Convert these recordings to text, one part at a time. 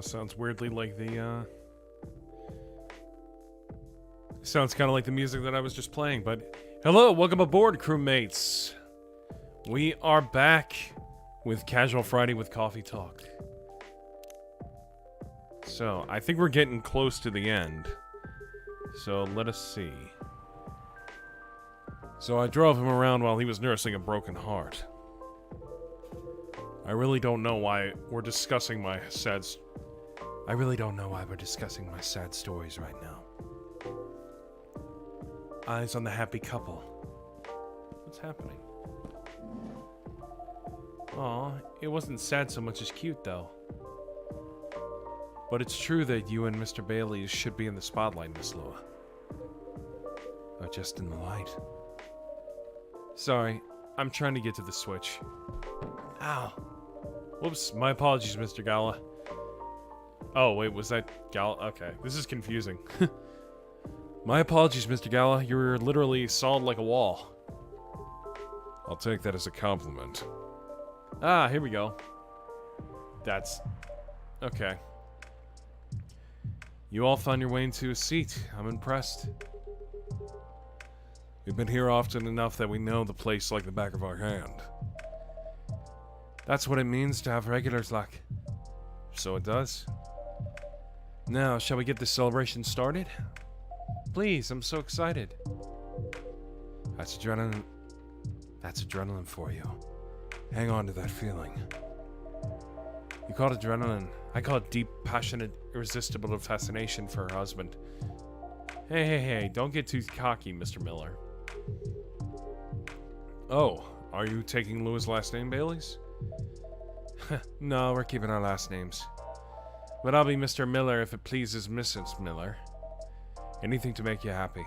Almost sounds weirdly like the, sounds kind of like the music that I was just playing, but... Hello, welcome aboard, crewmates. We are back with Casual Friday with Coffee Talk. So, I think we're getting close to the end. So, let us see. So, I drove him around while he was nursing a broken heart. I really don't know why we're discussing my sad... I really don't know why we're discussing my sad stories right now. Eyes on the happy couple. What's happening? Aw, it wasn't sad so much as cute, though. But it's true that you and Mr. Bailey should be in the spotlight, Miss Lua. Or just in the light. Sorry, I'm trying to get to the switch. Ow. Whoops, my apologies, Mr. Gala. Oh, wait, was that Gala? Okay, this is confusing. My apologies, Mr. Gala. You're literally solid like a wall. I'll take that as a compliment. Ah, here we go. That's... okay. You all found your way into a seat. I'm impressed. We've been here often enough that we know the place like the back of our hand. That's what it means to have regulars, like. So it does. Now, shall we get this celebration started? Please, I'm so excited. That's adrenaline. That's adrenaline for you. Hang on to that feeling. You call it adrenaline. I call it deep, passionate, irresistible fascination for her husband. Hey, don't get too cocky, Mr. Miller. Oh, are you taking Louis' last name, Bailey's? No, we're keeping our last names. But I'll be Mr. Miller if it pleases Mrs. Miller. Anything to make you happy.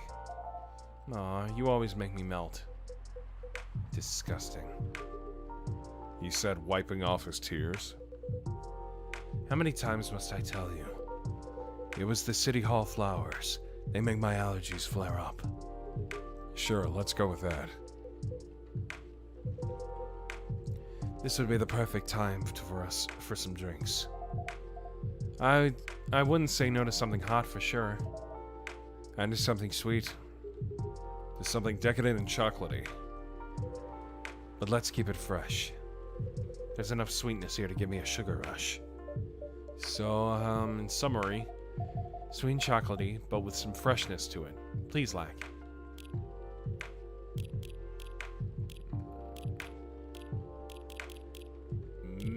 Aw, you always make me melt. Disgusting. He said, wiping off his tears. How many times must I tell you? It was the City Hall flowers. They make my allergies flare up. Sure, let's go with that. This would be the perfect time for us for some drinks. I wouldn't say no to something hot for sure. And to something sweet. To something decadent and chocolatey. But let's keep it fresh. There's enough sweetness here to give me a sugar rush. So, in summary, sweet and chocolatey, but with some freshness to it. Please, Lack.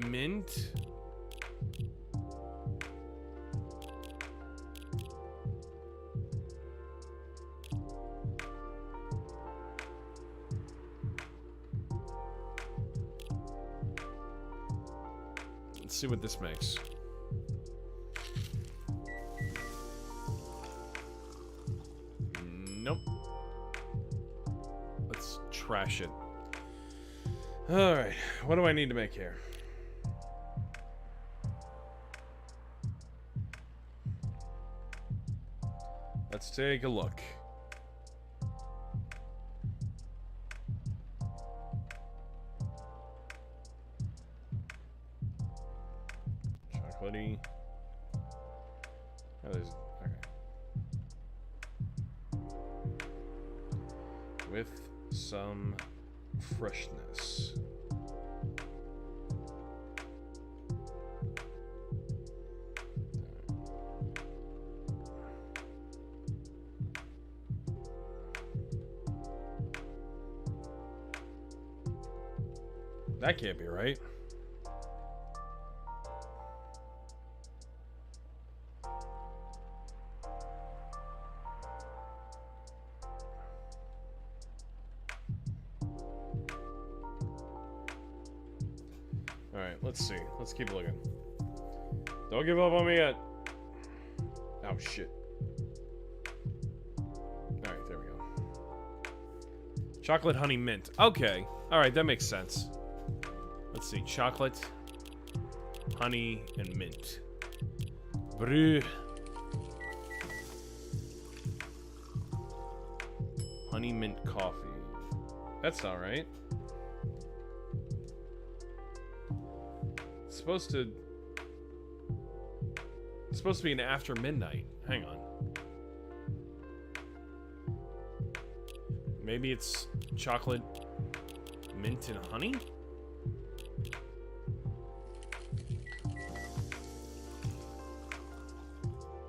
Mint? Let's see what this makes. Nope. Let's trash it. Alright, what do I need to make here? Let's take a look. Chocolatey. Oh, there's... okay. With some freshness. That can't be right. Alright, let's see. Let's keep looking. Don't give up on me yet. Oh, shit. Alright, there we go. Chocolate honey mint. Okay. Alright, that makes sense. Let's see. Chocolate, honey, and mint. Brew. Honey mint coffee. That's not right. It's supposed to... It's supposed to be an after midnight. Hang on. Maybe it's chocolate, mint, and honey?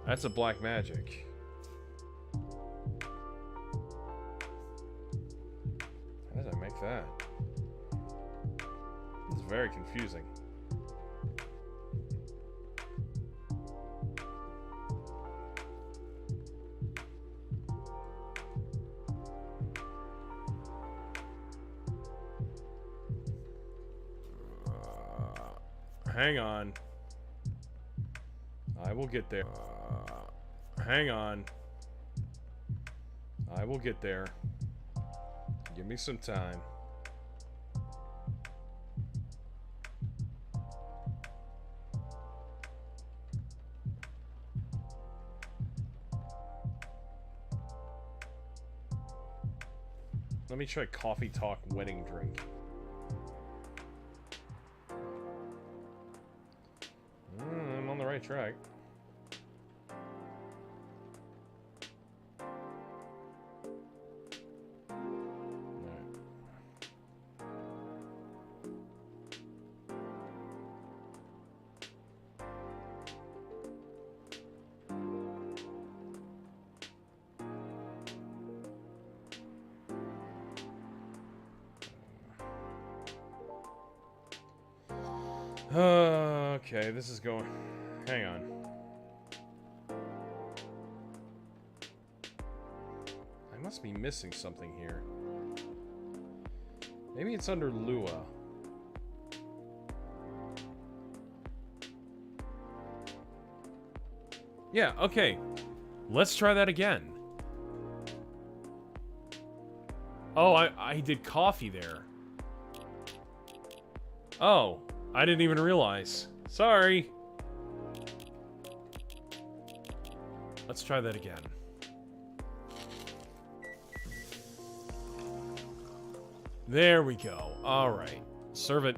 That's a black magic. How did I make that? It's very confusing. Hang on. I will get there. Hang on. I will get there. Give me some time. Let me try coffee talk wedding drink. I'm on the right track. Okay, this is going... Hang on. I must be missing something here. Maybe it's under Lua. Yeah, okay. Let's try that again. Oh, I did coffee there. Oh, I didn't even realize. Sorry. Let's try that again. There we go. Alright. Serve it.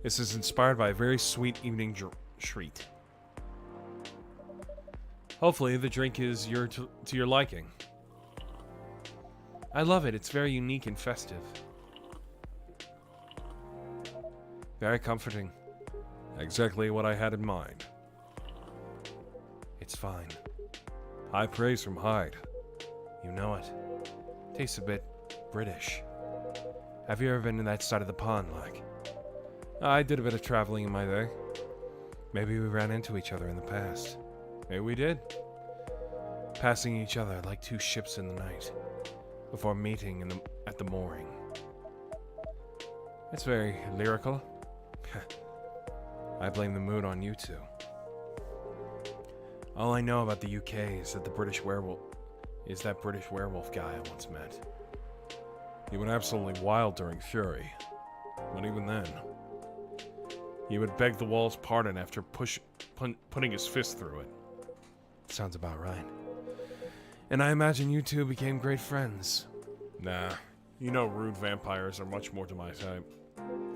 This is inspired by a very sweet evening treat. Hopefully the drink is to your liking. I love it. It's very unique and festive. Very comforting. Exactly what I had in mind. It's fine. High praise from Hyde. You know it. Tastes a bit British. Have you ever been to that side of the pond, like? I did a bit of traveling in my day. Maybe we ran into each other in the past. Maybe we did. Passing each other like two ships in the night, before meeting at the mooring. It's very lyrical. I blame the mood on you two. All I know about the UK is that the British werewolf is that British werewolf guy I once met. He went absolutely wild during Fury, but even then, he would beg the wall's pardon after putting his fist through it. Sounds about right. And I imagine you two became great friends. Nah, you know rude vampires are much more to my type.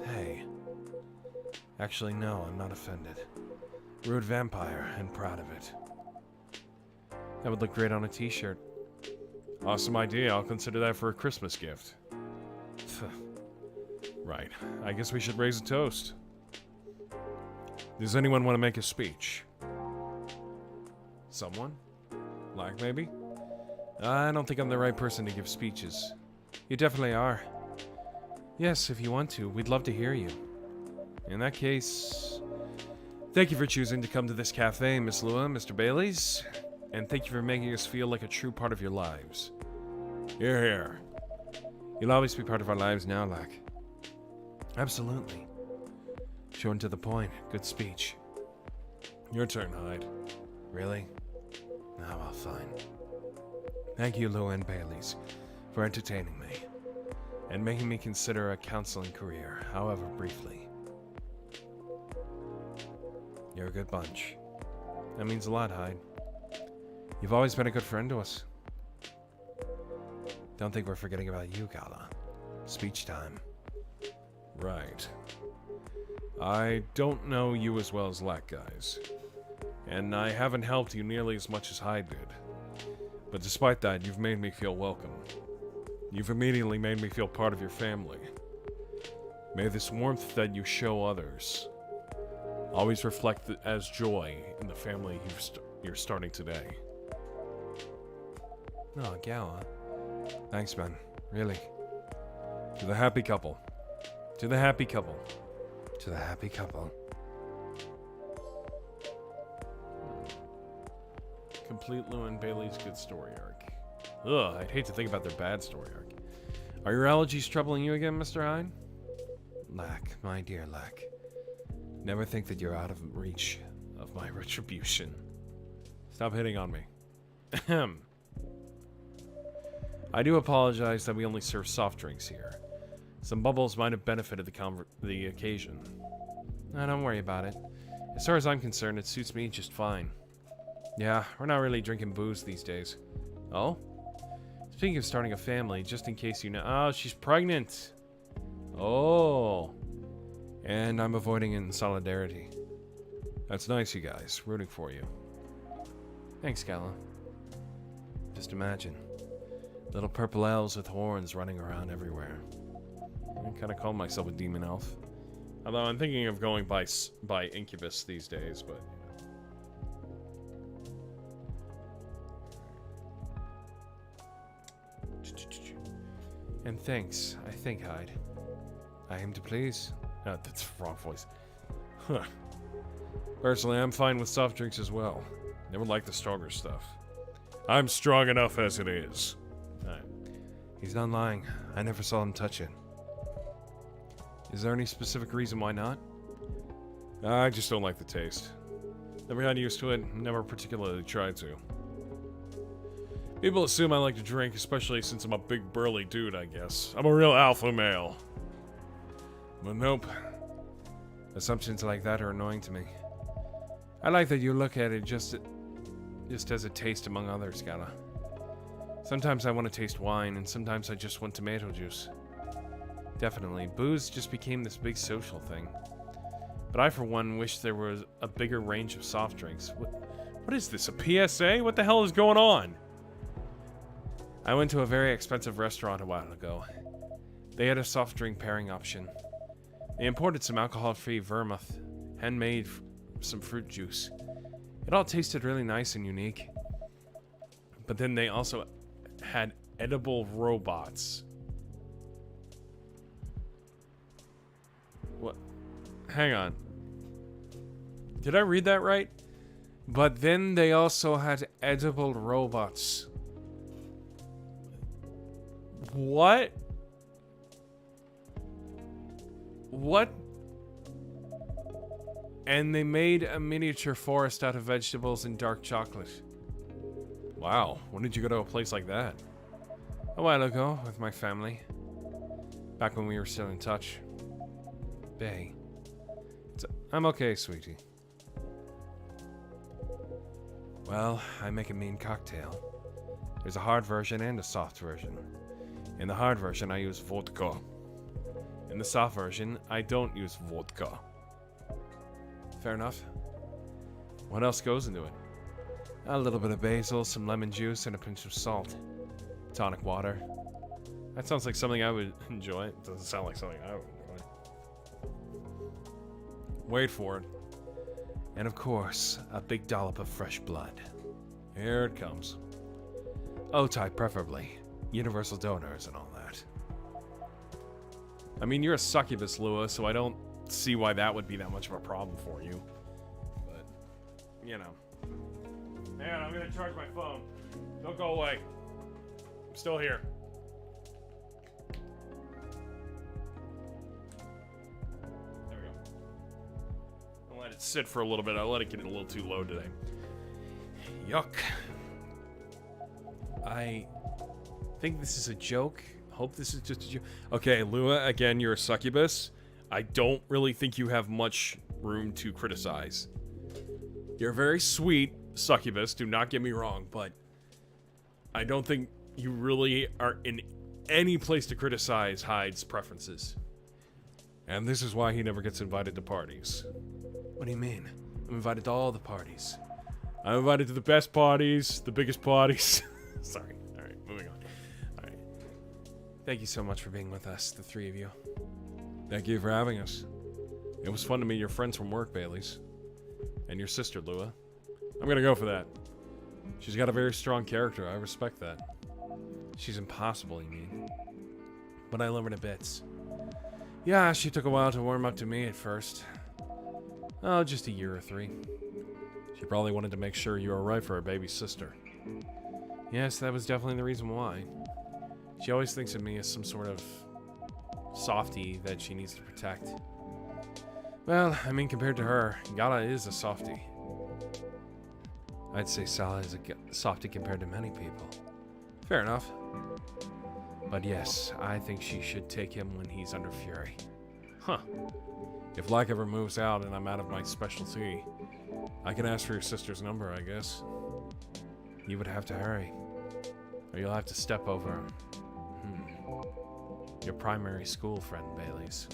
Hey. Actually, no, I'm not offended. Rude vampire, and proud of it. That would look great on a t-shirt. Awesome idea, I'll consider that for a Christmas gift. Right, I guess we should raise a toast. Does anyone want to make a speech? Someone? Like, maybe? I don't think I'm the right person to give speeches. You definitely are. Yes, if you want to, we'd love to hear you. In that case, thank you for choosing to come to this cafe, Miss Lua, Mr. Bailey's, and thank you for making us feel like a true part of your lives. Hear, hear. You'll always be part of our lives now, like. Absolutely. Short and to the point. Good speech. Your turn, Hyde. Really? Ah, well, fine. Thank you, Lua and Bailey's, for entertaining me, and making me consider a counseling career, however briefly. You're a good bunch. That means a lot, Hyde. You've always been a good friend to us. Don't think we're forgetting about you, Gala. Speech time. Right. I don't know you as well as Lack, guys. And I haven't helped you nearly as much as Hyde did. But despite that, you've made me feel welcome. You've immediately made me feel part of your family. May this warmth that you show others always reflect as joy in the family you're starting today. Oh, Gala. Thanks, man. Really. To the happy couple. To the happy couple. To the happy couple. Complete Llewyn Bailey's good story arc. Ugh, I'd hate to think about their bad story arc. Are your allergies troubling you again, Mr. Hyde? Lack, my dear Lack. Never think that you're out of reach of my retribution. Stop hitting on me. Ahem. I do apologize that we only serve soft drinks here. Some bubbles might have benefited the occasion. No, don't worry about it. As far as I'm concerned, it suits me just fine. Yeah, we're not really drinking booze these days. Oh? Speaking of starting a family, just in case you know... Oh, she's pregnant! Oh! And I'm avoiding it in solidarity. That's nice, you guys. Rooting for you. Thanks, Gala. Just imagine. Little purple elves with horns running around everywhere. I kind of call myself a demon elf. Although I'm thinking of going by Incubus these days, but... And thanks, I think, Hyde. I aim to please. Oh, that's the wrong voice. Huh. Personally, I'm fine with soft drinks as well. Never like the stronger stuff. I'm strong enough as it is. Right. He's not lying. I never saw him touch it. Is there any specific reason why not? I just don't like the taste. Never got used to it, never particularly tried to. People assume I like to drink, especially since I'm a big burly dude, I guess. I'm a real alpha male. But nope. Assumptions like that are annoying to me. I like that you look at it just as a taste among others, Gala. Sometimes I want to taste wine, and sometimes I just want tomato juice. Definitely, booze just became this big social thing. But I, for one, wish there was a bigger range of soft drinks. What is this, a PSA? What the hell is going on? I went to a very expensive restaurant a while ago. They had a soft drink pairing option. They imported some alcohol-free vermouth, handmade some fruit juice. It all tasted really nice and unique. But then they also had edible robots. What? Hang on. Did I read that right? But then they also had edible robots. What? What? And they made a miniature forest out of vegetables and dark chocolate. Wow, when did you go to a place like that? A while ago, with my family. Back when we were still in touch. Bay. I'm okay, sweetie. Well, I make a mean cocktail. There's a hard version and a soft version. In the hard version, I use vodka. In the soft version, I don't use vodka. Fair enough. What else goes into it? A little bit of basil, some lemon juice, and a pinch of salt. Tonic water. That sounds like something I would enjoy. It doesn't sound like something I would enjoy. Wait for it. And of course, a big dollop of fresh blood. Here it comes. O-type preferably. Universal donors and all that. I mean, you're a succubus, Lua, so I don't see why that would be that much of a problem for you. But, you know. Man, I'm gonna charge my phone. Don't go away. I'm still here. There we go. I'll let it sit for a little bit. I'll let it get a little too low today. Yuck. I think this is a joke. Hope this is just a joke. Okay, Lua, again, you're a succubus. I don't really think you have much room to criticize. You're very sweet, succubus, do not get me wrong, but I don't think you really are in any place to criticize Hyde's preferences. And this is why he never gets invited to parties. What do you mean? I'm invited to all the parties. I'm invited to the best parties, the biggest parties. Sorry. Alright, moving on. Alright. Thank you so much for being with us, the three of you. Thank you for having us. It was fun to meet your friends from work, Baileys. And your sister, Lua. I'm gonna go for that. She's got a very strong character, I respect that. She's impossible, you mean? But I love her to bits. Yeah, she took a while to warm up to me at first. Oh, just a year or 3. She probably wanted to make sure you were right for her baby sister. Yes, that was definitely the reason why. She always thinks of me as some sort of softie that she needs to protect. Well, I mean, compared to her, Gala is a softie. I'd say Sala is a softie compared to many people. Fair enough. But yes, I think she should take him when he's under fury. Huh. If Lack ever moves out and I'm out of my specialty, I can ask for your sister's number, I guess. You would have to hurry. Or you'll have to step over your primary school friend, Baileys.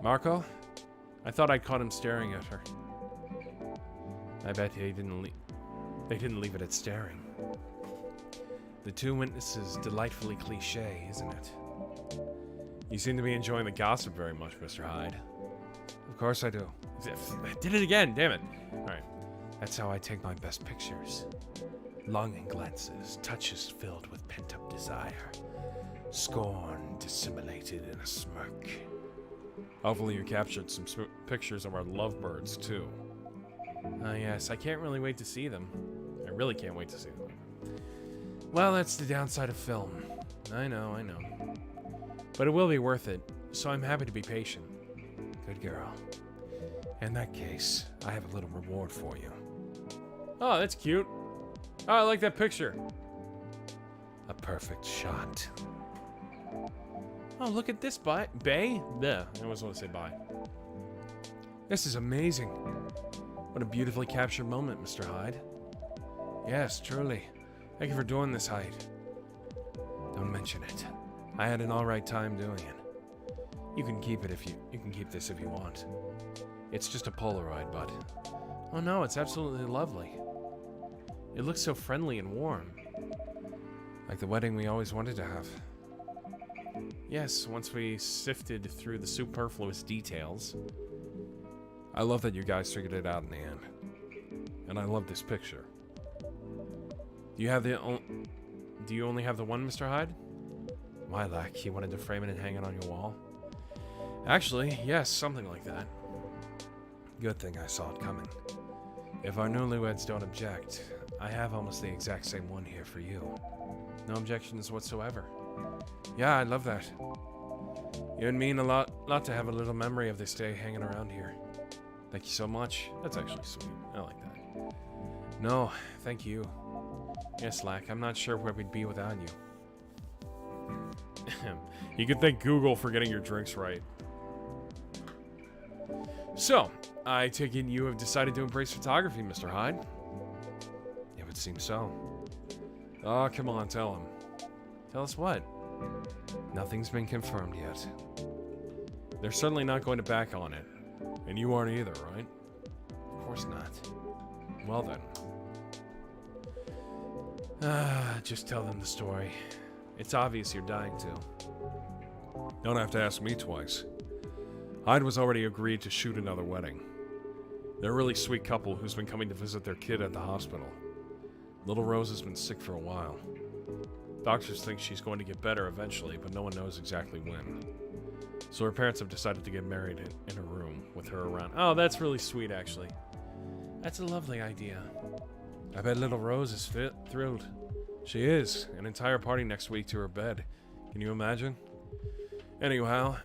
Marco? I thought I caught him staring at her. I bet they didn't leave it at staring. The two witnesses, delightfully cliche, isn't it? You seem to be enjoying the gossip very much, Mr. Hyde. Of course I do. I did it again, damn it. Alright. That's how I take my best pictures. Longing glances, touches filled with pent-up desire. Scorn dissimulated in a smirk. Hopefully you captured some pictures of our lovebirds, too. Yes, I can't really wait to see them. I really can't wait to see them. Well, that's the downside of film. I know. But it will be worth it, so I'm happy to be patient. Good girl. In that case, I have a little reward for you. Oh, that's cute. Oh, I like that picture. A perfect shot. Oh, look at this bay. Yeah, I always want to say bye. This is amazing. What a beautifully captured moment, Mr. Hyde. Yes, truly. Thank you for doing this, Hyde. Don't mention it. I had an alright time doing it. You can keep it you can keep this if you want. It's just a Polaroid, but oh no, it's absolutely lovely. It looks so friendly and warm. Like the wedding we always wanted to have. Yes, once we sifted through the superfluous details. I love that you guys figured it out in the end. And I love this picture. Do you only have the one, Mr. Hyde? Why, Lack, you wanted to frame it and hang it on your wall? Actually, yes, something like that. Good thing I saw it coming. If our newlyweds don't object, I have almost the exact same one here for you. No objections whatsoever. Yeah, I love that. It would mean a lot to have a little memory of this day hanging around here. Thank you so much. That's actually sweet. I like that. No, thank you. Yes, Lack, I'm not sure where we'd be without you. You can thank Google for getting your drinks right. So, I take it you have decided to embrace photography, Mr. Hyde? It would seem so. Oh, come on, tell him. Tell us what? Nothing's been confirmed yet. They're certainly not going to back on it. And you aren't either, right? Of course not. Well then. Just tell them the story. It's obvious you're dying to. Don't have to ask me twice. Hyde was already agreed to shoot another wedding. They're a really sweet couple who's been coming to visit their kid at the hospital. Little Rose has been sick for a while. Doctors think she's going to get better eventually, but no one knows exactly when. So her parents have decided to get married in a room with her around. Oh, that's really sweet, actually. That's a lovely idea. I bet little Rose is thrilled. She is. An entire party next week to her bed. Can you imagine? Anyhow,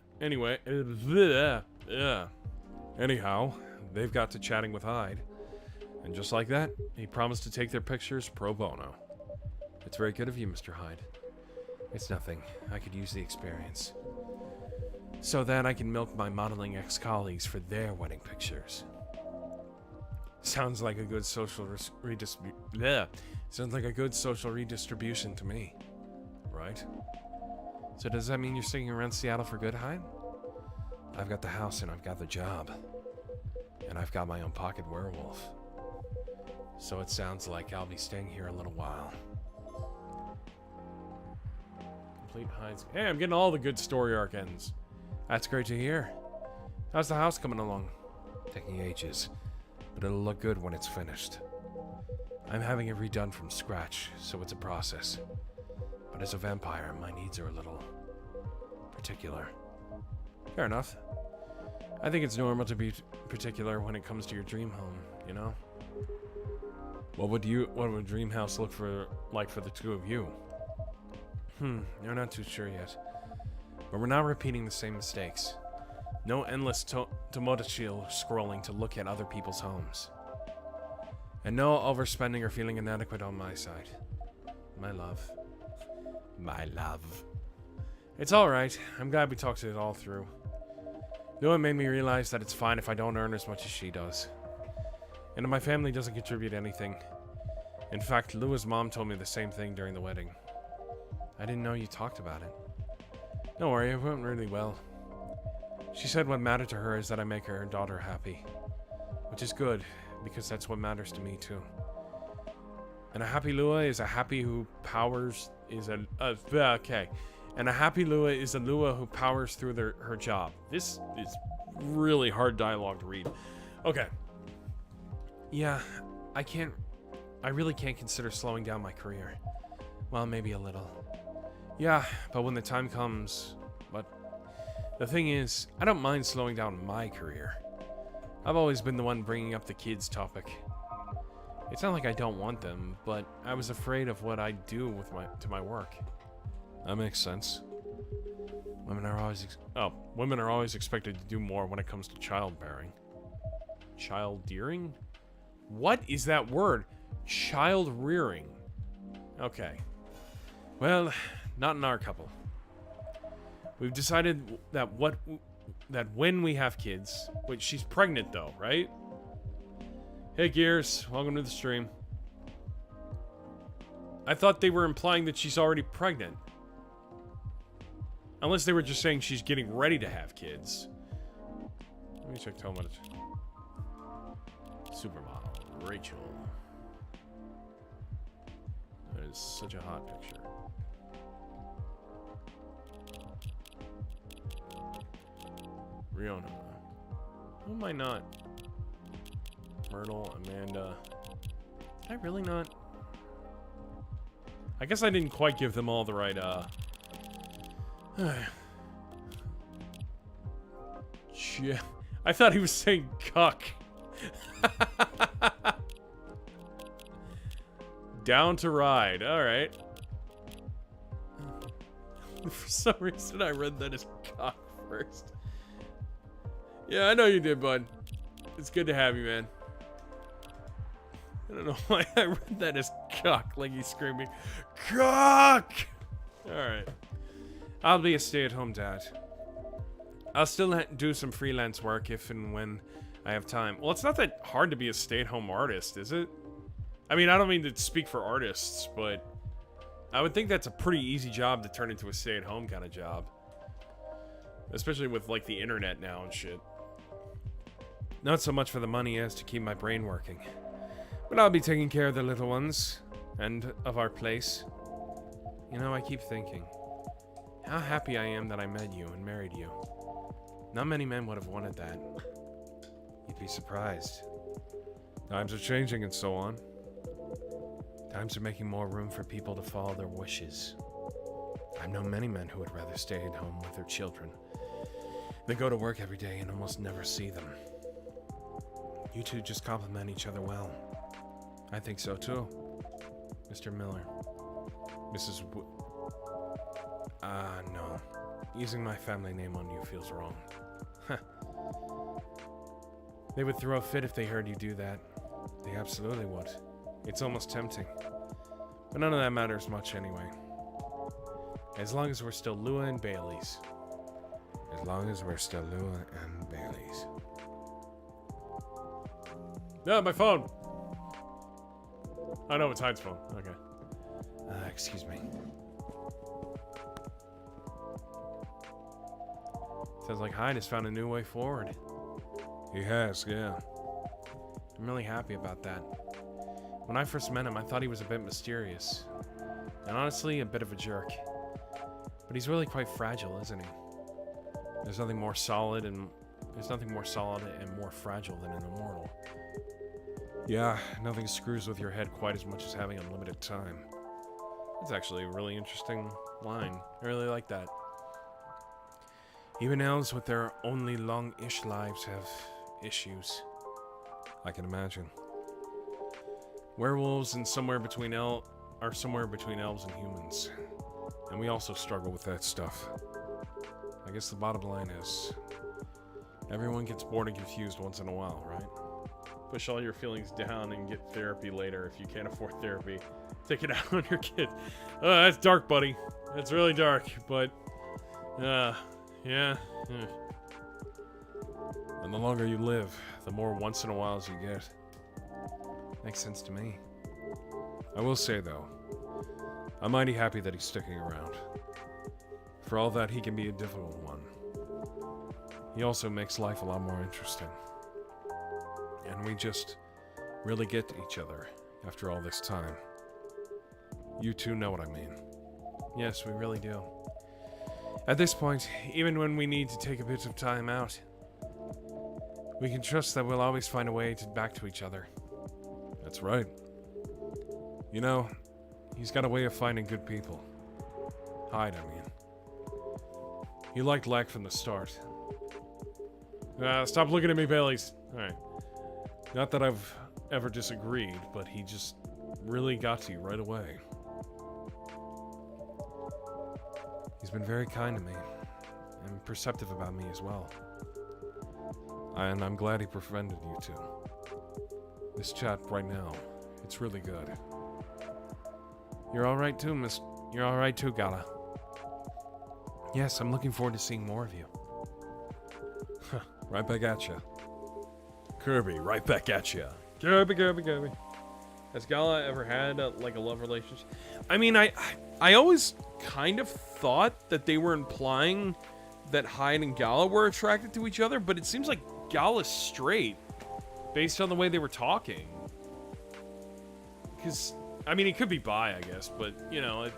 they've got to chatting with Hyde. And just like that, he promised to take their pictures pro bono. It's very good of you, Mr. Hyde. It's nothing. I could use the experience. So that I can milk my modeling ex-colleagues for their wedding pictures. Sounds like a good social redistribution to me. Right? So does that mean you're sticking around Seattle for good, Hyde? I've got the house and I've got the job. And I've got my own pocket werewolf. So it sounds like I'll be staying here a little while. Complete hides. Hey, I'm getting all the good story arc ends. That's great to hear. How's the house coming along? Taking ages, but it'll look good when it's finished. I'm having it redone from scratch, so it's a process. But as a vampire, my needs are a little particular. Fair enough. I think it's normal to be particular when it comes to your dream home, you know? What would a dream house look like for the two of you? You're not too sure yet. But we're not repeating the same mistakes. No endless Tomodachi scrolling to look at other people's homes. And no overspending or feeling inadequate on my side. My love. My love. It's alright. I'm glad we talked it all through. Lua made me realize that it's fine if I don't earn as much as she does. And my family doesn't contribute anything. In fact, Lua's mom told me the same thing during the wedding. I didn't know you talked about it. Don't worry, it went really well. She said what mattered to her is that I make her daughter happy. Which is good, because that's what matters to me too. And a happy Lua is a happy who powers is a okay. And a happy Lua is a Lua who powers through her job. This is really hard dialogue to read. Okay. Yeah, I really can't consider slowing down my career. Well, maybe a little. Yeah, but when the time comes, but the thing is, I don't mind slowing down my career. I've always been the one bringing up the kids topic. It's not like I don't want them, but I was afraid of what I'd do with my work. That makes sense. Women are always expected to do more when it comes to childbearing. Child-deering? What is that word? Child-rearing. Okay. Well, not in our couple. We've decided that when we have kids, wait, she's pregnant though, right? Hey Gears, welcome to the stream. I thought they were implying that she's already pregnant. Unless they were just saying she's getting ready to have kids. Let me check Tomodachi. Supermodel, Rachel. That is such a hot picture. Riona. Who am I not? Myrtle, Amanda. Did I really not? I guess I didn't quite give them all the right, Yeah. I thought he was saying cuck. Down to ride. Alright. For some reason, I read that as cock first. Yeah, I know you did, bud. It's good to have you, man. I don't know why I read that as cock, like he's screaming, cock! Alright. I'll be a stay-at-home dad. I'll still do some freelance work if and when I have time. Well, it's not that hard to be a stay-at-home artist, is it? I mean, I don't mean to speak for artists, but I would think that's a pretty easy job to turn into a stay-at-home kind of job. Especially with, like, the internet now and shit. Not so much for the money as to keep my brain working. But I'll be taking care of the little ones, and of our place. You know, I keep thinking, how happy I am that I met you and married you. Not many men would have wanted that. You'd be surprised. Times are changing and so on. Times are making more room for people to follow their wishes. I've known many men who would rather stay at home with their children than go to work every day and almost never see them. You two just complement each other well. I think so too, Mr. Miller. Mrs. No. Using my family name on you feels wrong. They would throw a fit if they heard you do that. They absolutely would. It's almost tempting. But none of that matters much anyway. As long as we're still Lua and Bailey's. As long as we're still Lua and Bailey's. No, my phone! Oh no, it's Hyde's phone. Okay. Excuse me. Sounds like Hyde has found a new way forward. He has, yeah. I'm really happy about that. When I first met him, I thought he was a bit mysterious. And honestly, a bit of a jerk. But he's really quite fragile, isn't he? There's nothing more solid and more fragile than an immortal. Yeah, nothing screws with your head quite as much as having unlimited time. It's actually a really interesting line. I really like that. Even elves with their only long-ish lives have issues. I can imagine. Werewolves and somewhere between elves and humans. And we also struggle with that stuff. I guess the bottom line is, everyone gets bored and confused once in a while, right? Push all your feelings down and get therapy later if you can't afford therapy. Take it out on your kid. That's dark, buddy. That's really dark, but... yeah. And the longer you live, the more once in a whiles you get. Makes sense to me. I will say, though, I'm mighty happy that he's sticking around. For all that, he can be a difficult one. He also makes life a lot more interesting. And we just really get to each other after all this time. You two know what I mean. Yes, we really do. At this point, even when we need to take a bit of time out, we can trust that we'll always find a way back to each other. That's right. You know, he's got a way of finding good people. Hyde, I mean. He liked Lack from the start. Stop looking at me, Baileys. Alright. Not that I've ever disagreed, but he just really got to you right away. He's been very kind to me, and perceptive about me as well. And I'm glad he befriended you two. This chat right now, it's really good. You're alright too, You're alright too, Gala. Yes, I'm looking forward to seeing more of you. Right back at ya. Kirby, right back at ya. Kirby. Has Gala ever had a love relationship? I mean, I always kind of thought that they were implying that Hyde and Gala were attracted to each other, but it seems like Gala's straight based on the way they were talking. Because, I mean, it could be bi, I guess, but, you know,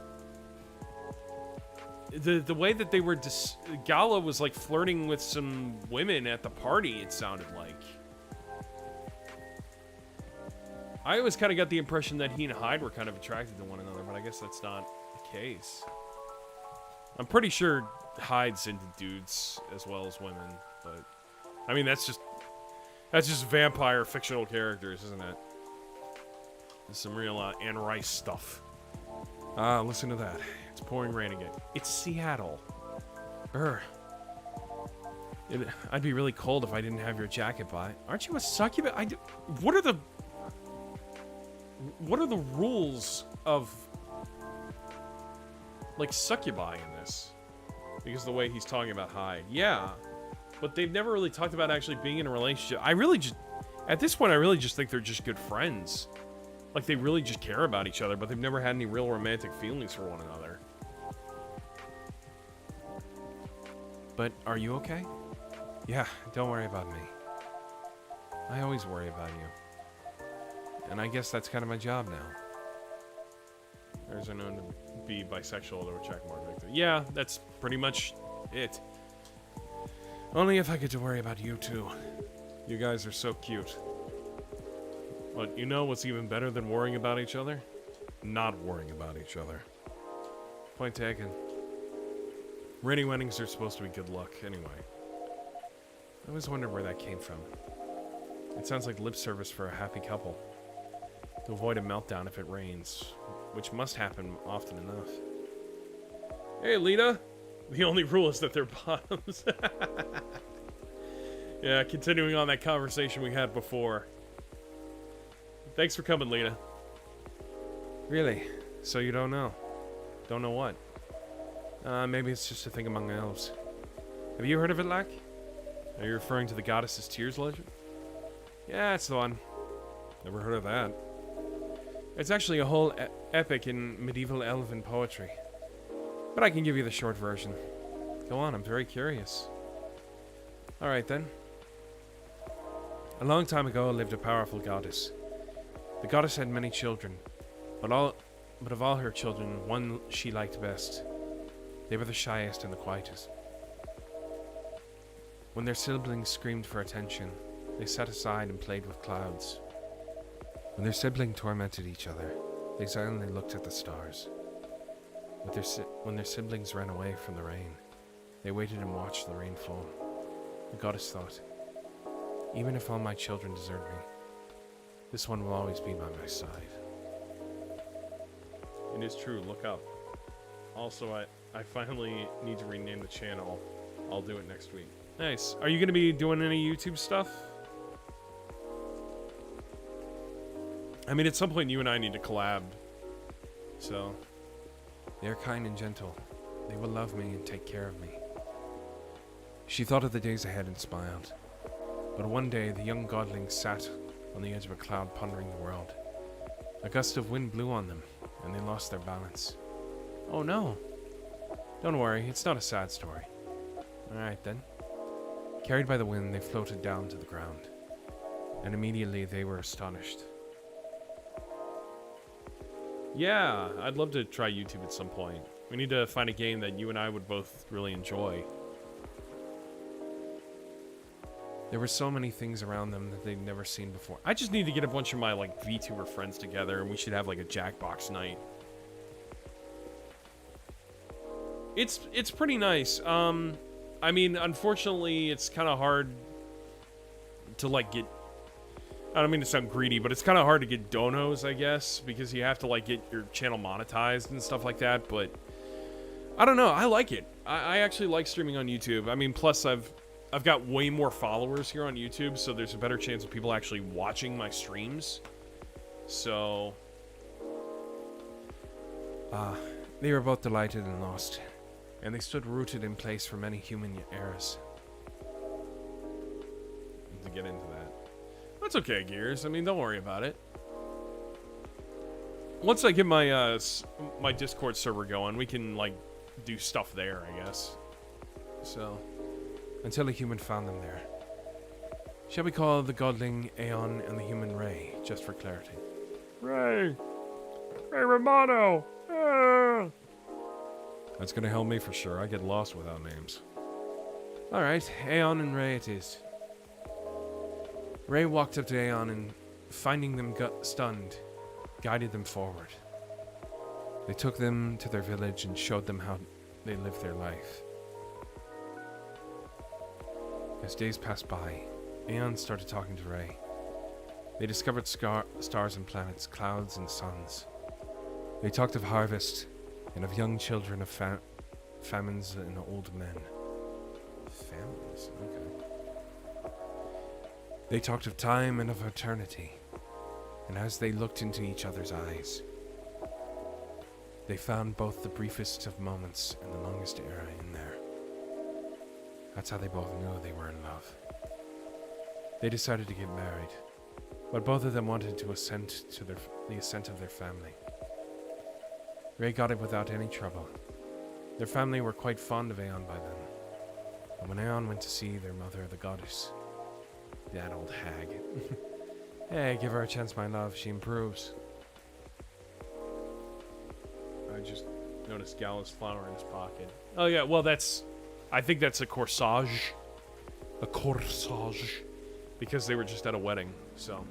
the way that they were Gala was like flirting with some women at the party, it sounded like. I always kind of got the impression that he and Hyde were kind of attracted to one another, but I guess that's not the case. I'm pretty sure Hyde's into dudes as well as women, but I mean that's just vampire fictional characters, isn't it? There's some real Anne Rice stuff. Listen to that. It's pouring rain again. It's Seattle. I'd be really cold if I didn't have your jacket by. Aren't you a succubus? What are the rules of like succubi in this? Because the way he's talking about Hyde. Yeah. But they've never really talked about actually being in a relationship. At this point, I really just think they're just good friends. Like, they really just care about each other, but they've never had any real romantic feelings for one another. But are you okay? Yeah, don't worry about me. I always worry about you. And I guess that's kind of my job now. There's are known to be bisexual or check mark victim. Yeah, that's pretty much it. Only if I get to worry about you too. You guys are so cute. But you know what's even better than worrying about each other? Not worrying about each other. Point taken. Rainy weddings are supposed to be good luck, anyway. I always wondered where that came from. It sounds like lip service for a happy couple. To avoid a meltdown if it rains, which must happen often enough. Hey, Lita! The only rule is that they're bottoms. Yeah, continuing on that conversation we had before. Thanks for coming, Lita. Really? So you don't know? Don't know what? Maybe it's just a thing among elves. Have you heard of it, Lack? Are you referring to the Goddess's Tears legend? Yeah, it's the one. Never heard of that. It's actually a whole epic in medieval elven poetry. But I can give you the short version. Go on, I'm very curious. Alright then. A long time ago lived a powerful goddess. The goddess had many children, but of all her children, one she liked best. They were the shyest and the quietest. When their siblings screamed for attention, they sat aside and played with clouds. When their sibling tormented each other, they silently looked at the stars. When their siblings ran away from the rain, they waited and watched the rain fall. The goddess thought, even if all my children desert me, this one will always be by my side. It is true, look up. Also, I finally need to rename the channel. I'll do it next week. Nice. Are you going to be doing any YouTube stuff? I mean, at some point you and I need to collab. So, they are kind and gentle. They will love me and take care of me. She thought of the days ahead and smiled. But one day, the young godling sat on the edge of a cloud pondering the world. A gust of wind blew on them, and they lost their balance. Oh no. Don't worry, it's not a sad story. Alright then. Carried by the wind, they floated down to the ground. And immediately they were astonished. Yeah, I'd love to try YouTube at some point. We need to find a game that you and I would both really enjoy. There were so many things around them that they'd never seen before. I just need to get a bunch of my, like, VTuber friends together, and we should have, like, a Jackbox night. It's pretty nice. I mean, unfortunately, it's kind of hard to, like, get... I don't mean to sound greedy, but it's kind of hard to get donos, I guess, because you have to, like, get your channel monetized and stuff like that, but... I don't know, I like it. I actually like streaming on YouTube. I mean, plus I've got way more followers here on YouTube, so there's a better chance of people actually watching my streams. So... they were both delighted and lost, and they stood rooted in place for many human eras. To get into that. That's okay, Gears. I mean, don't worry about it. Once I get my my Discord server going, we can, like, do stuff there, I guess. So... Until a human found them there. Shall we call the godling Aeon and the human Ray, just for clarity? Ray! Ray Romano! Ah! That's gonna help me for sure. I get lost without names. Alright, Aeon and Ray it is. Ray walked up to Aeon and, finding them stunned, guided them forward. They took them to their village and showed them how they lived their life. As days passed by, Aeon started talking to Ray. They discovered stars and planets, clouds and suns. They talked of harvest, and of young children, of famines and old men. Famines? Okay. They talked of time and of eternity, and as they looked into each other's eyes, they found both the briefest of moments and the longest era in there. That's how they both knew they were in love. They decided to get married, but both of them wanted to assent to the assent of their family. Ray got it without any trouble. Their family were quite fond of Aeon by then. And when Aeon went to see their mother, the goddess, that old hag. Hey, give her a chance, my love. She improves. I just noticed Gallus flower in his pocket. Oh yeah, well that's... I think that's a corsage. A corsage. Because they were just at a wedding, so.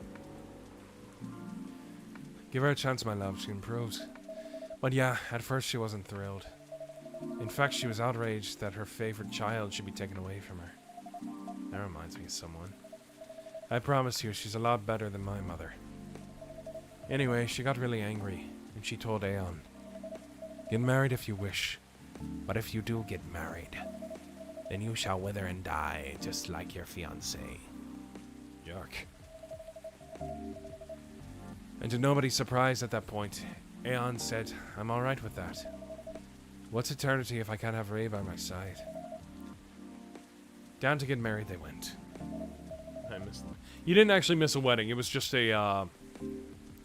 Give her a chance, my love. She improves. But yeah, at first she wasn't thrilled. In fact, she was outraged that her favorite child should be taken away from her. That reminds me of someone. I promise you, she's a lot better than my mother. Anyway, she got really angry, and she told Aeon, "Get married if you wish, but if you do get married, then you shall wither and die, just like your fiancé." Yuck. And to nobody's surprise at that point, Aeon said, "I'm alright with that. What's eternity if I can't have Ray by my side?" Down to get married they went. I missed that. You didn't actually miss a wedding. It was just a,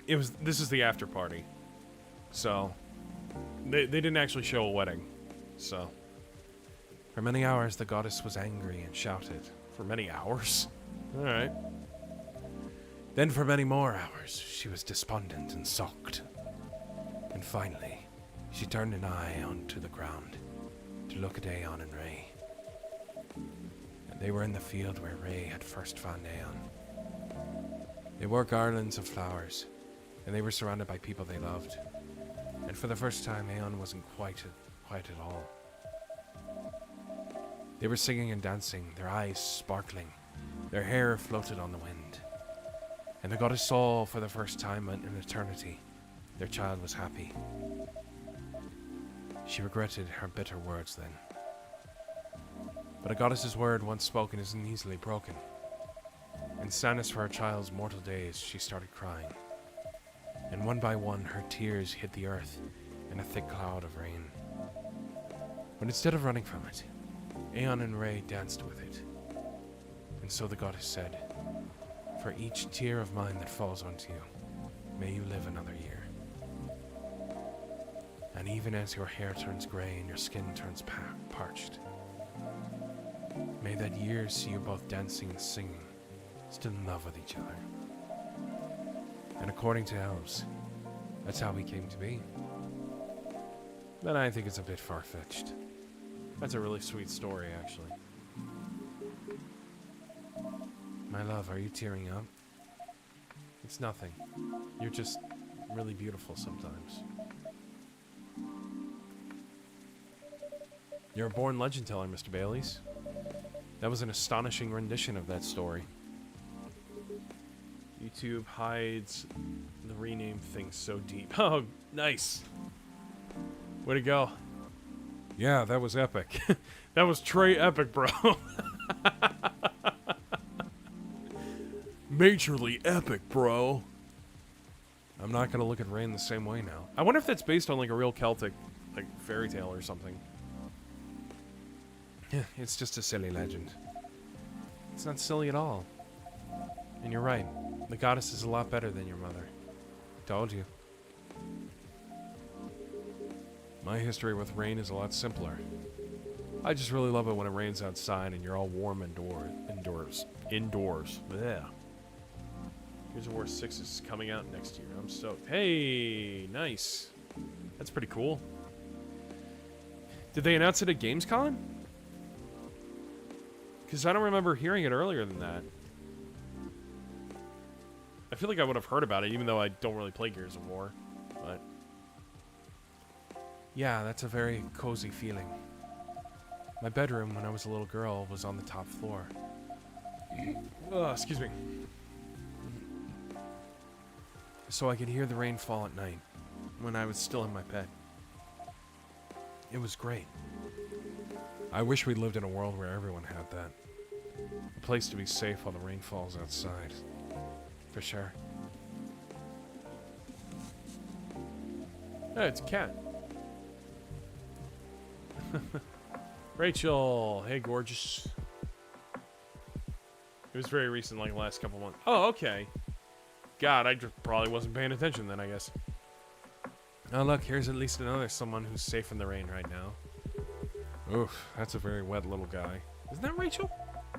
this is the after party. So, they didn't actually show a wedding. So. For many hours the goddess was angry and shouted, For many hours? Alright. Then for many more hours, she was despondent and sulked. And finally, she turned an eye onto the ground to look at Aeon and Ray. And they were in the field where Ray had first found Aeon. They wore garlands of flowers, and they were surrounded by people they loved. And for the first time, Aeon wasn't quite at all. They were singing and dancing, their eyes sparkling, their hair floated on the wind. And the goddess saw for the first time in eternity, their child was happy. She regretted her bitter words then. But a goddess's word once spoken isn't easily broken. In sadness for her child's mortal days, she started crying. And one by one, her tears hit the earth in a thick cloud of rain. But instead of running from it, Aeon and Ray danced with it. And so the goddess said, "For each tear of mine that falls onto you, may you live another year. And even as your hair turns gray and your skin turns parched, may that year see you both dancing and singing, still in love with each other." And according to elves, that's how we came to be. But I think it's a bit far-fetched. That's a really sweet story, actually. My love, are you tearing up? It's nothing. You're just really beautiful sometimes. You're a born legend teller, Mr. Baileys. That was an astonishing rendition of that story. YouTube hides the rename thing so deep. Oh, nice. Way to go. Yeah, that was epic. That was Trey epic, bro. Majorly epic, bro. I'm not gonna look at rain the same way now. I wonder if that's based on like a real Celtic, like fairy tale or something. Yeah, it's just a silly legend. It's not silly at all. And you're right. The goddess is a lot better than your mother. I told you. My history with rain is a lot simpler. I just really love it when it rains outside and you're all warm indoors. Yeah. Gears of War 6 is coming out next year. I'm stoked. Hey, nice. That's pretty cool. Did they announce it at Gamescom? Because I don't remember hearing it earlier than that. I feel like I would have heard about it, even though I don't really play Gears of War. But yeah, that's a very cozy feeling. My bedroom when I was a little girl was on the top floor. Excuse me. So I could hear the rain fall at night when I was still in my bed. It was great. I wish we lived in a world where everyone had that. A place to be safe while the rain falls outside. For sure. Oh, it's a cat. Rachel, hey gorgeous. It was very recent, like the last couple months. Oh, okay. God, I just probably wasn't paying attention then, I guess. Oh, look, here's at least another someone who's safe in the rain right now. Oof, that's a very wet little guy. Isn't that Rachel?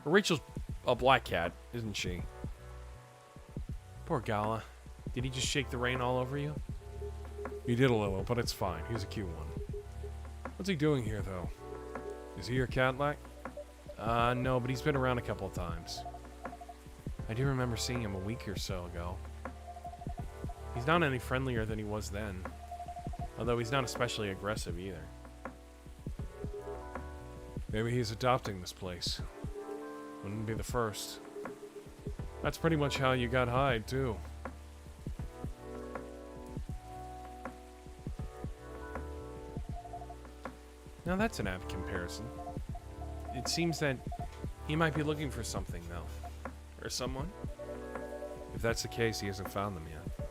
Or Rachel's a black cat, isn't she? Poor Gala. Did he just shake the rain all over you? He did a little, but it's fine. He's a cute one. What's he doing here, though? Is he your cat-like? No, but he's been around a couple of times. I do remember seeing him a week or so ago. He's not any friendlier than he was then. Although he's not especially aggressive either. Maybe he's adopting this place. Wouldn't be the first. That's pretty much how you got Hyde, too. Now that's an apt comparison. It seems that he might be looking for something, though. Or someone. If that's the case, he hasn't found them yet.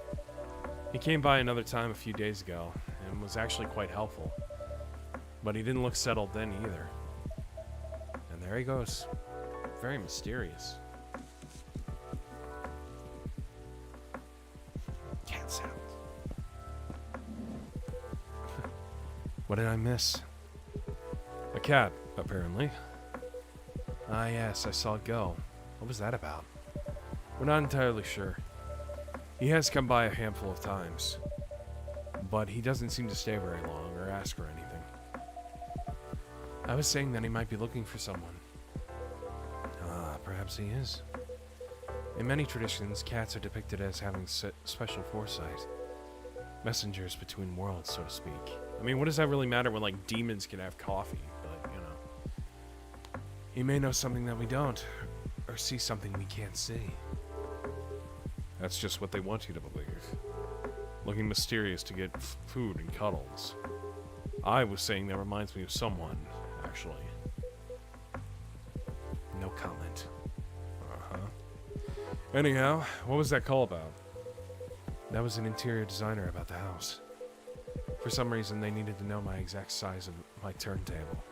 He came by another time a few days ago, and was actually quite helpful. But he didn't look settled then either. And there he goes. Very mysterious. Cat sounds. What did I miss? A cat, apparently. Ah, yes, I saw it go. What was that about? We're not entirely sure. He has come by a handful of times, but he doesn't seem to stay very long or ask for anything. I was saying that he might be looking for someone. Ah, perhaps he is. In many traditions, cats are depicted as having special foresight. Messengers between worlds, so to speak. I mean, what does that really matter when, like, demons can have coffee? But, you know. He may know something that we don't, or see something we can't see. That's just what they want you to believe. Looking mysterious to get food and cuddles. I was saying that reminds me of someone, actually. No comment. Anyhow, what was that call about? That was an interior designer about the house. For some reason, they needed to know my exact size of my turntable.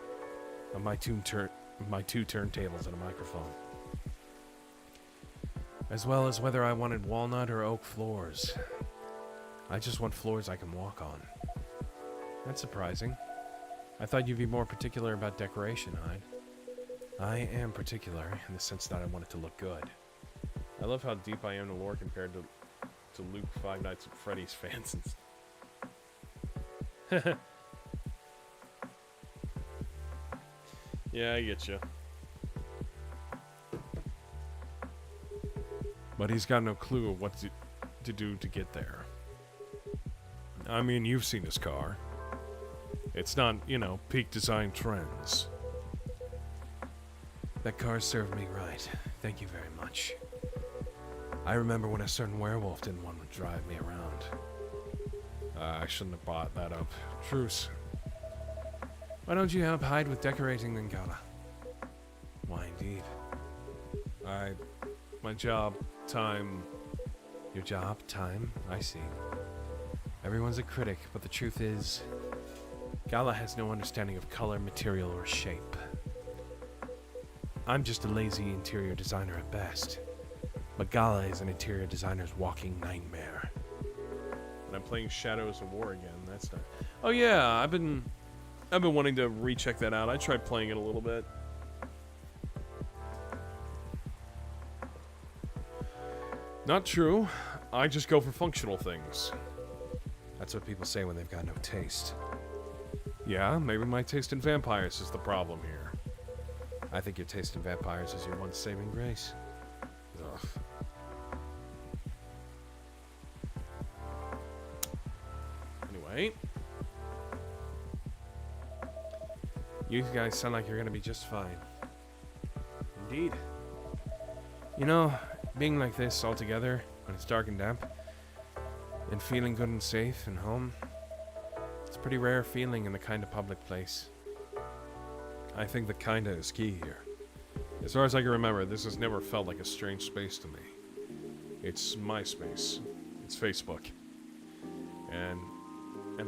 Of my two turntables and a microphone. As well as whether I wanted walnut or oak floors. I just want floors I can walk on. That's surprising. I thought you'd be more particular about decoration, Hyde. I am particular in the sense that I want it to look good. I love how deep I am to lore compared to Luke Five Nights at Freddy's fans and stuff. Yeah, I get you. But he's got no clue of what to do to get there. I mean, you've seen his car. It's not, you know, peak design trends. That car served me right. Thank you very much. I remember when a certain werewolf didn't want to drive me around. I shouldn't have brought that up. Truce. Why don't you help Hyde with decorating then, Gala? Why, indeed. My job, time... Your job, time? I see. Everyone's a critic, but the truth is... Gala has no understanding of color, material, or shape. I'm just a lazy interior designer at best. But Gala is an interior designer's walking nightmare. And I'm playing Shadows of War again. That's not... Oh yeah, I've been wanting to recheck that out. I tried playing it a little bit. Not true. I just go for functional things. That's what people say when they've got no taste. Yeah, maybe my taste in vampires is the problem here. I think your taste in vampires is your one saving grace. Ugh. Anyway. You guys sound like you're gonna be just fine. Indeed. You know, being like this all together, when it's dark and damp, and feeling good and safe and home, it's a pretty rare feeling in the kind of public place. I think the kinda is key here. As far as I can remember, this has never felt like a strange space to me. It's my space. It's Facebook. And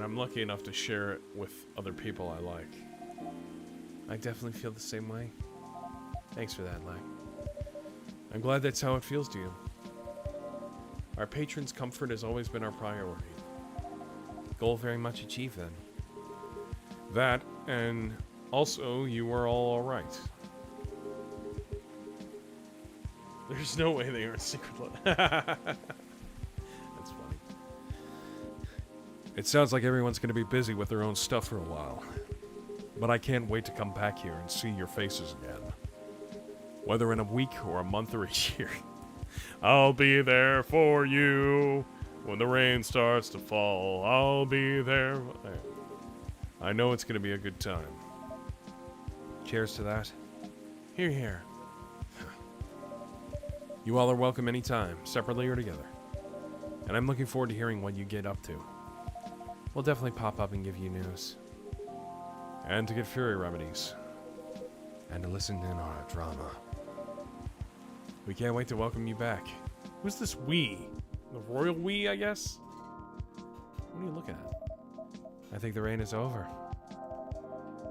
I'm lucky enough to share it with other people I like. I definitely feel the same way. Thanks for that, Lack. I'm glad that's how it feels to you. Our patrons' comfort has always been our priority. Goal very much achieved then. That, and also, you were all alright. There's no way they aren't secret. That's funny. It sounds like everyone's going to be busy with their own stuff for a while. But I can't wait to come back here and see your faces again. Whether in a week or a month or a year. I'll be there for you. When the rain starts to fall, I'll be there. I know it's going to be a good time. Cheers to that. Here, here. You all are welcome anytime, separately or together. And I'm looking forward to hearing what you get up to. We'll definitely pop up and give you news. And to get Fury remedies. And to listen in on our drama. We can't wait to welcome you back. Who's this we? The royal we, I guess? What are you looking at? I think the rain is over.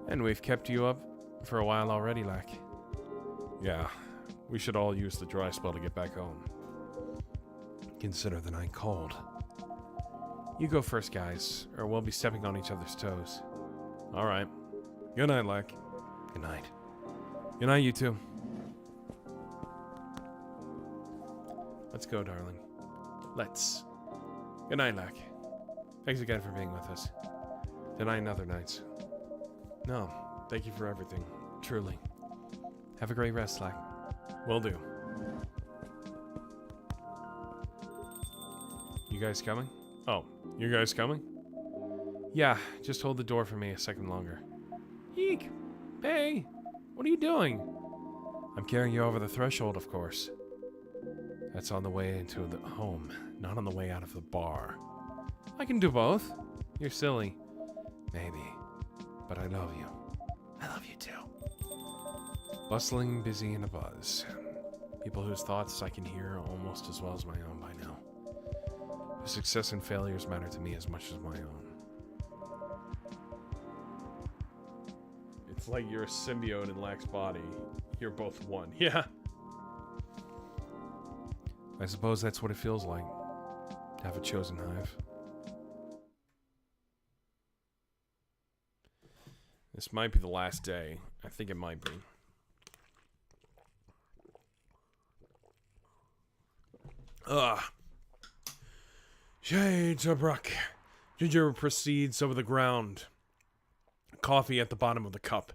And we've kept you up for a while already, Lack. Yeah, we should all use the dry spell to get back home. Consider the night cold. You go first, guys, or we'll be stepping on each other's toes. Alright. Good night, Lack. Good night. Good night, you two. Let's go, darling. Let's. Good night, Lack. Thanks again for being with us. Tonight and other nights. No, thank you for everything. Truly. Have a great rest, Lack. Will do. You guys coming? Oh, you guys coming? Yeah, just hold the door for me a second longer. Eek! Hey! What are you doing? I'm carrying you over the threshold, of course. That's on the way into the home, not on the way out of the bar. I can do both. You're silly. Maybe. But I love you. I love you too. Bustling, busy, and abuzz. People whose thoughts I can hear almost as well as my own by now. Whose success and failures matter to me as much as my own. It's like you're a symbiote in Lack's body. You're both one. Yeah. I suppose that's what it feels like. To have a chosen hive. This might be the last day. I think it might be. Ugh. Shades of Bruck. Ginger proceeds over the ground. Coffee at the bottom of the cup.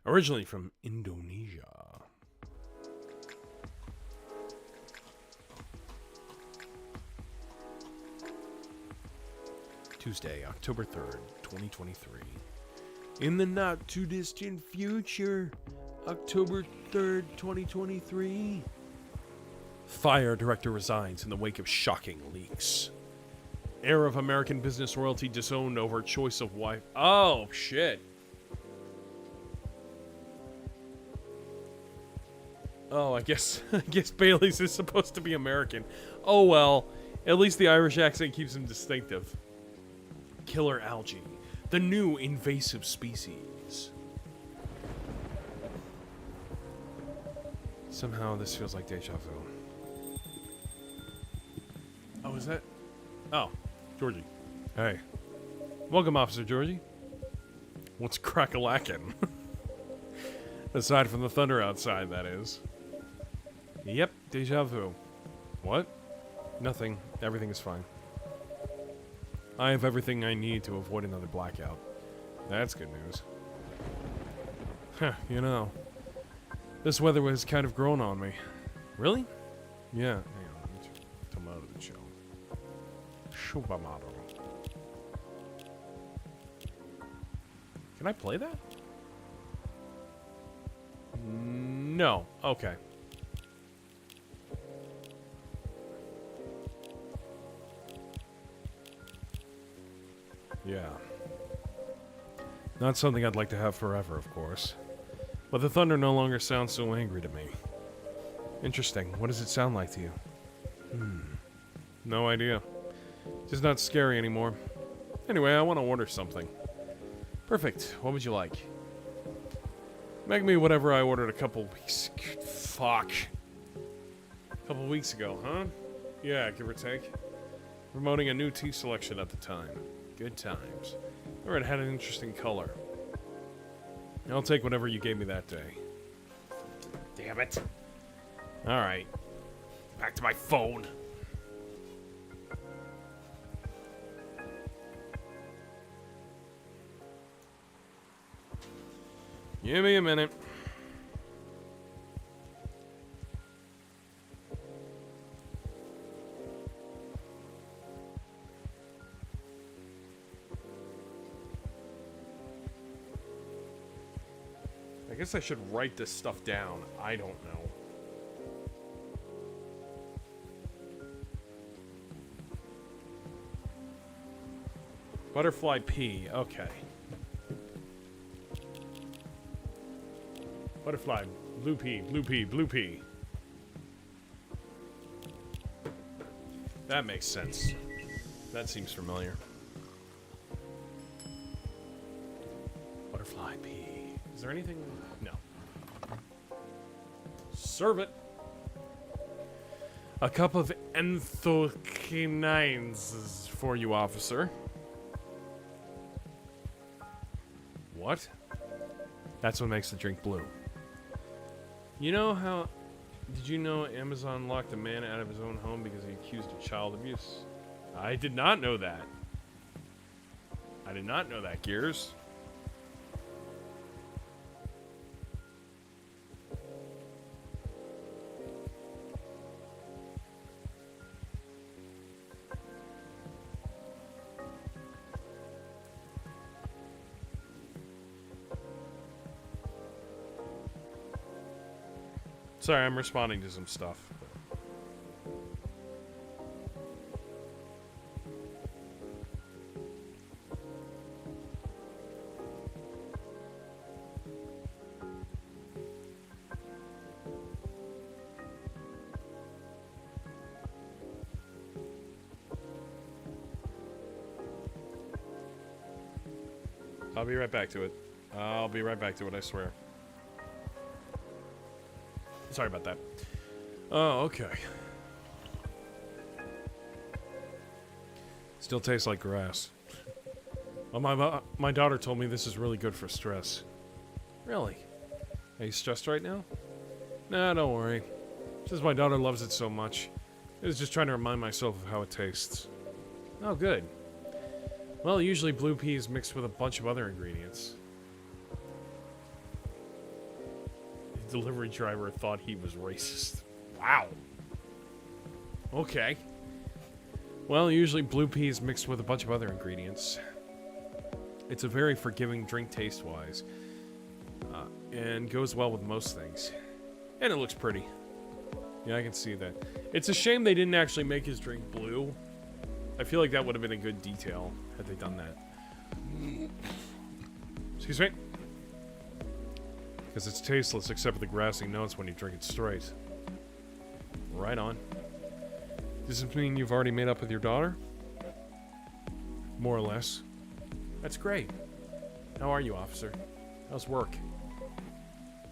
Originally from Indonesia. Tuesday, October 3rd, 2023. In the not too distant future, October 3rd, 2023. Fire director resigns in the wake of shocking leaks. Heir of American business royalty disowned over choice of wife. Oh, shit. Oh, I guess Bailey's is supposed to be American. Oh well, at least the Irish accent keeps him distinctive. Killer algae, the new invasive species. Somehow this feels like deja vu. Oh, is that? Oh, Georgie. Hey. Welcome, Officer Georgie. What's crack-a-lackin'? Aside from the thunder outside, that is. Yep, deja vu. What? Nothing. Everything is fine. I have everything I need to avoid another blackout. That's good news. Huh, you know. This weather has kind of grown on me. Really? Yeah. Hang on, let me come out of the show. Supermodel. Can I play that? No. Okay. Yeah. Not something I'd like to have forever, of course. But the thunder no longer sounds so angry to me. Interesting. What does it sound like to you? No idea. Just not scary anymore. Anyway, I want to order something. Perfect. What would you like? Make me whatever I ordered a couple weeks... Fuck. A couple weeks ago, huh? Yeah, give or take. Promoting a new tea selection at the time. Good times. Or it had an interesting color. I'll take whatever you gave me that day. Damn it. Alright. Back to my phone. Give me a minute. I guess I should write this stuff down. I don't know. Butterfly pea. Okay. Butterfly. Blue pea. Blue pea. Blue pea. That makes sense. That seems familiar. Butterfly pea. Is there anything? No. Serve it. A cup of anthocyanins is for you, officer. What? That's what makes the drink blue. You know how Did you know Amazon locked a man out of his own home because he accused of child abuse? I did not know that. I did not know that, Gears. Sorry, I'm responding to some stuff. I'll be right back to it. I'll be right back to it, I swear. Sorry about that. Oh, okay. Still tastes like grass. Well, my daughter told me this is really good for stress. Really? Are you stressed right now? Nah, don't worry. Since my daughter loves it so much, I was just trying to remind myself of how it tastes. Oh, good. Well, usually blue peas mixed with a bunch of other ingredients. The delivery driver thought he was racist. Wow. Okay. Well, usually blue peas mixed with a bunch of other ingredients. It's a very forgiving drink taste-wise. And goes well with most things. And it looks pretty. Yeah, I can see that. It's a shame they didn't actually make his drink blue. I feel like that would have been a good detail had they done that. Excuse me? Because it's tasteless except for the grassy notes when you drink it straight. Right on. Does this mean you've already made up with your daughter? More or less. That's great. How are you, officer? How's work?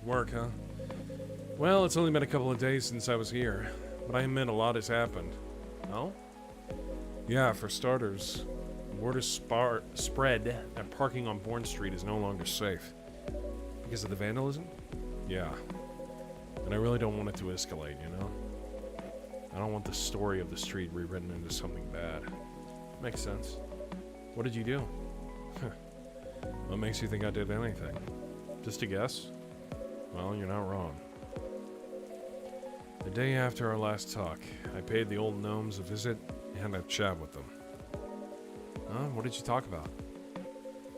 Work, huh? Well, it's only been a couple of days since I was here, but I admit a lot has happened. Oh? Yeah, for starters, word has spread that parking on Bourne Street is no longer safe. Because of the vandalism? Yeah. And I really don't want it to escalate, you know? I don't want the story of the street rewritten into something bad. Makes sense. What did you do? What makes you think I did anything? Just a guess? Well, you're not wrong. The day after our last talk, I paid the old gnomes a visit and had a chat with them. What did you talk about?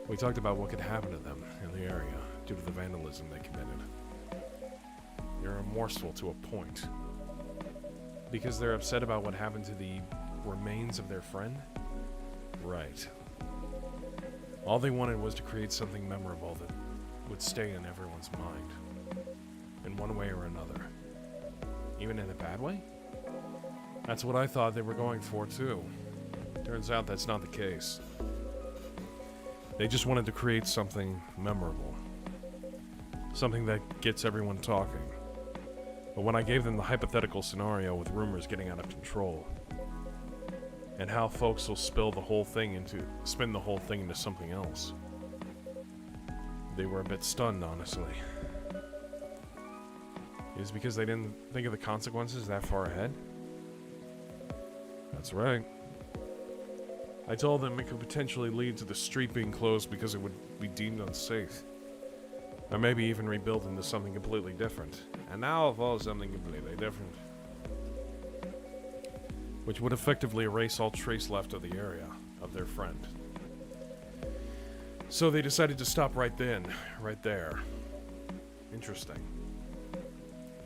We talked about what could happen to them in the area due to the vandalism they committed. They're remorseful to a point. Because they're upset about what happened to the remains of their friend? Right. All they wanted was to create something memorable that would stay in everyone's mind. In one way or another. Even in a bad way? That's what I thought they were going for, too. Turns out that's not the case. They just wanted to create something memorable. Something that gets everyone talking. But when I gave them the hypothetical scenario with rumors getting out of control, and how folks will spin the whole thing into something else, they were a bit stunned, honestly. Is it because they didn't think of the consequences that far ahead? That's right. I told them it could potentially lead to the street being closed because it would be deemed unsafe. Or maybe even rebuilt into something completely different. And now it falls something completely different. Which would effectively erase all trace left of the area, of their friend. So they decided to stop right then, right there. Interesting.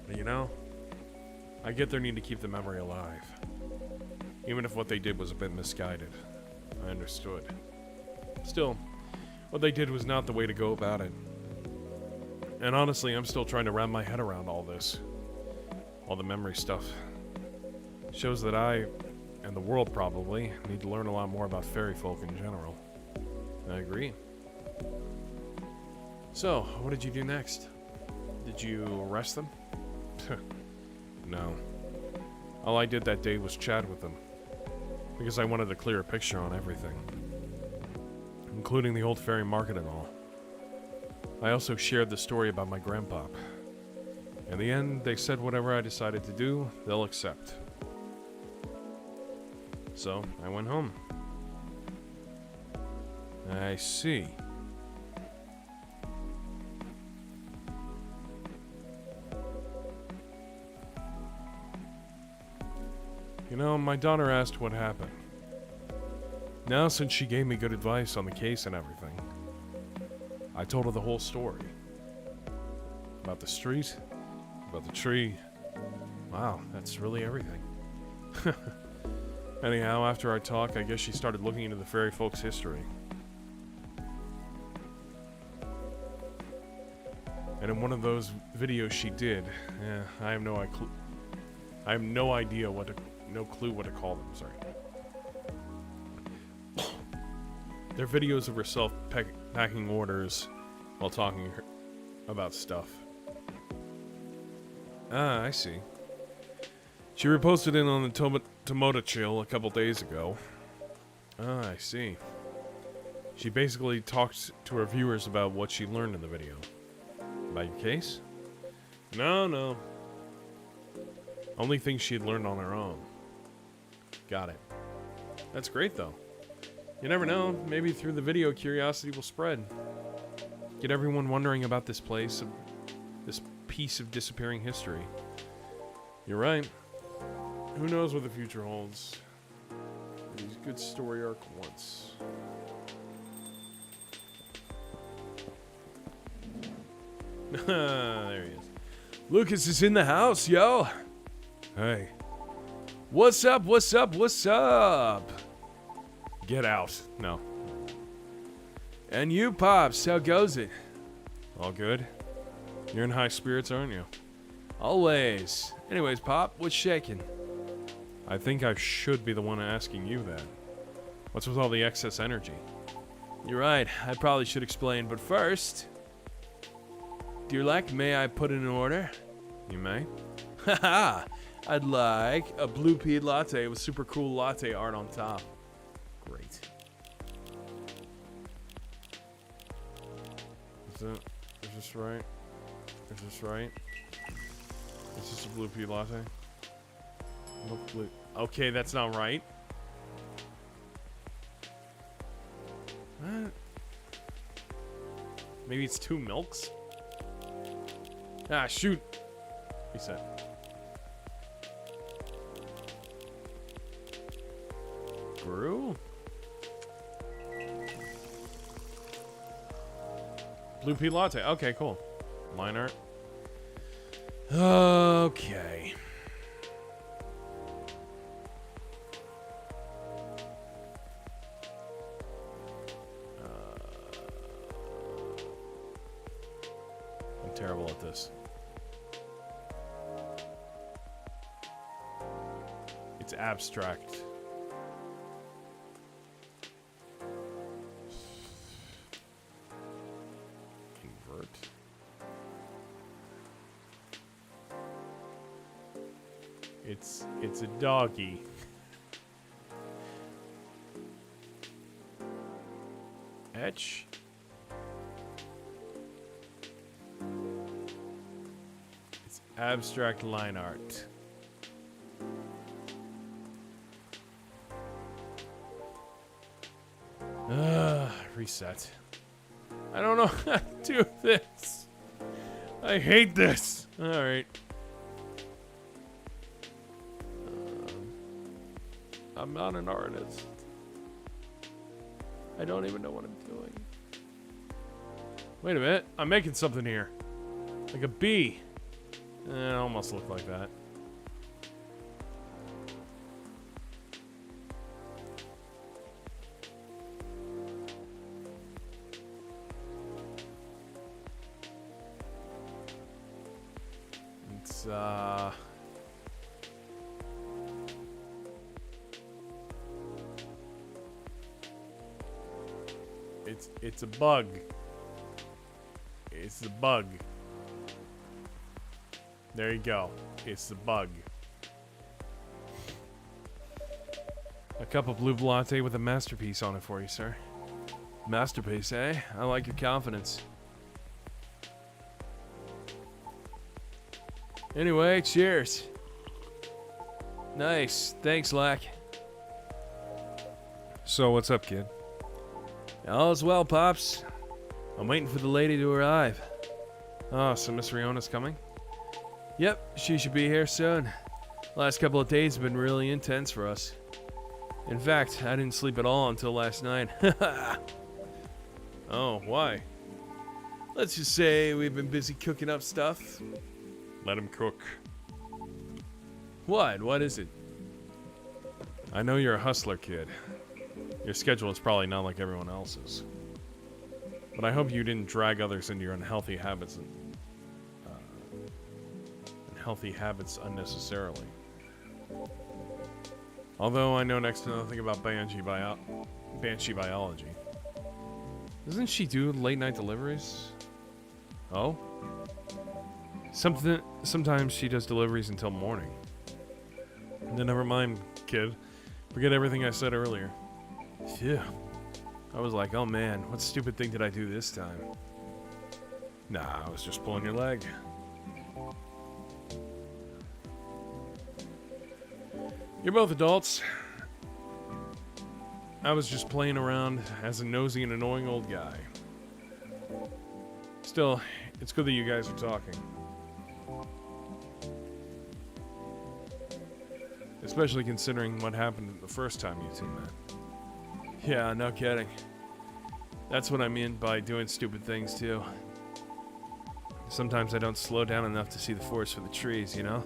But you know, I get their need to keep the memory alive. Even if what they did was a bit misguided. I understood. Still, what they did was not the way to go about it. And honestly, I'm still trying to wrap my head around all this. All the memory stuff. Shows that I, and the world probably, need to learn a lot more about fairy folk in general. I agree. So, what did you do next? Did you arrest them? No. All I did that day was chat with them. Because I wanted a clearer picture on everything. Including the old fairy market and all. I also shared the story about my grandpop. In the end, they said whatever I decided to do, they'll accept. So, I went home. I see. You know, my daughter asked what happened. Now, since she gave me good advice on the case and everything, I told her the whole story. About the street, about the tree. Wow, that's really everything. Anyhow, after our talk, I guess she started looking into the fairy folks' history. And in one of those videos she did, I have no idea no clue what to call them, sorry. They're videos of herself packing orders while talking about stuff. Ah, I see. She reposted it on the Tomoda Chill a couple days ago. Ah, I see. She basically talked to her viewers about what she learned in the video. About your case? No. Only things she had learned on her own. Got it. That's great, though. You never know. Maybe through the video, curiosity will spread. Get everyone wondering about this place, this piece of disappearing history. You're right. Who knows what the future holds? He's a good story arc once. There he is. Lucas is in the house, yo. Hey. What's up? Get out. No. And you, Pops, how goes it? All good. You're in high spirits, aren't you? Always. Anyways, Pop, what's shaking? I think I should be the one asking you that. What's with all the excess energy? You're right. I probably should explain, but first... Dear Lek, may I put in an order? You may. Haha! I'd like a blue pea latte with super cool latte art on top. Great. Is this right? Is this right? Is this a blue pea latte? No blue. Okay, that's not right. What? Maybe it's 2 milks? Ah, shoot. Reset. Brew? Blue pea latte. Okay, cool. Line art. Okay. I'm terrible at this. It's abstract. Invert. It's a doggy. Etch. It's abstract line art. Reset. I don't know how to do this. I hate this. Alright. I'm not an artist. I don't even know what I'm doing. Wait a minute. I'm making something here. Like a bee. It almost looked like that. It's a bug. It's the bug. There you go. It's the bug. A cup of blue latte with a masterpiece on it for you, sir. Masterpiece, eh? I like your confidence. Anyway, cheers. Nice. Thanks, Lack. So, what's up, kid? All's well, Pops. I'm waiting for the lady to arrive. Oh, so Miss Riona's coming? Yep, she should be here soon. Last couple of days have been really intense for us. In fact, I didn't sleep at all until last night. Oh, why? Let's just say we've been busy cooking up stuff. Let him cook. What? What is it? I know you're a hustler, kid. Your schedule is probably not like everyone else's. But I hope you didn't drag others into your unhealthy habits unnecessarily. Although I know next to nothing about banshee biology. Doesn't she do late night deliveries? Oh? Sometimes she does deliveries until morning. Then never mind, kid. Forget everything I said earlier. Phew. I was like, oh man, what stupid thing did I do this time? Nah, I was just pulling your leg. You're both adults. I was just playing around as a nosy and annoying old guy. Still, it's good that you guys are talking. Especially considering what happened the first time you two met. Yeah, no kidding. That's what I mean by doing stupid things too. Sometimes I don't slow down enough to see the forest for the trees, you know?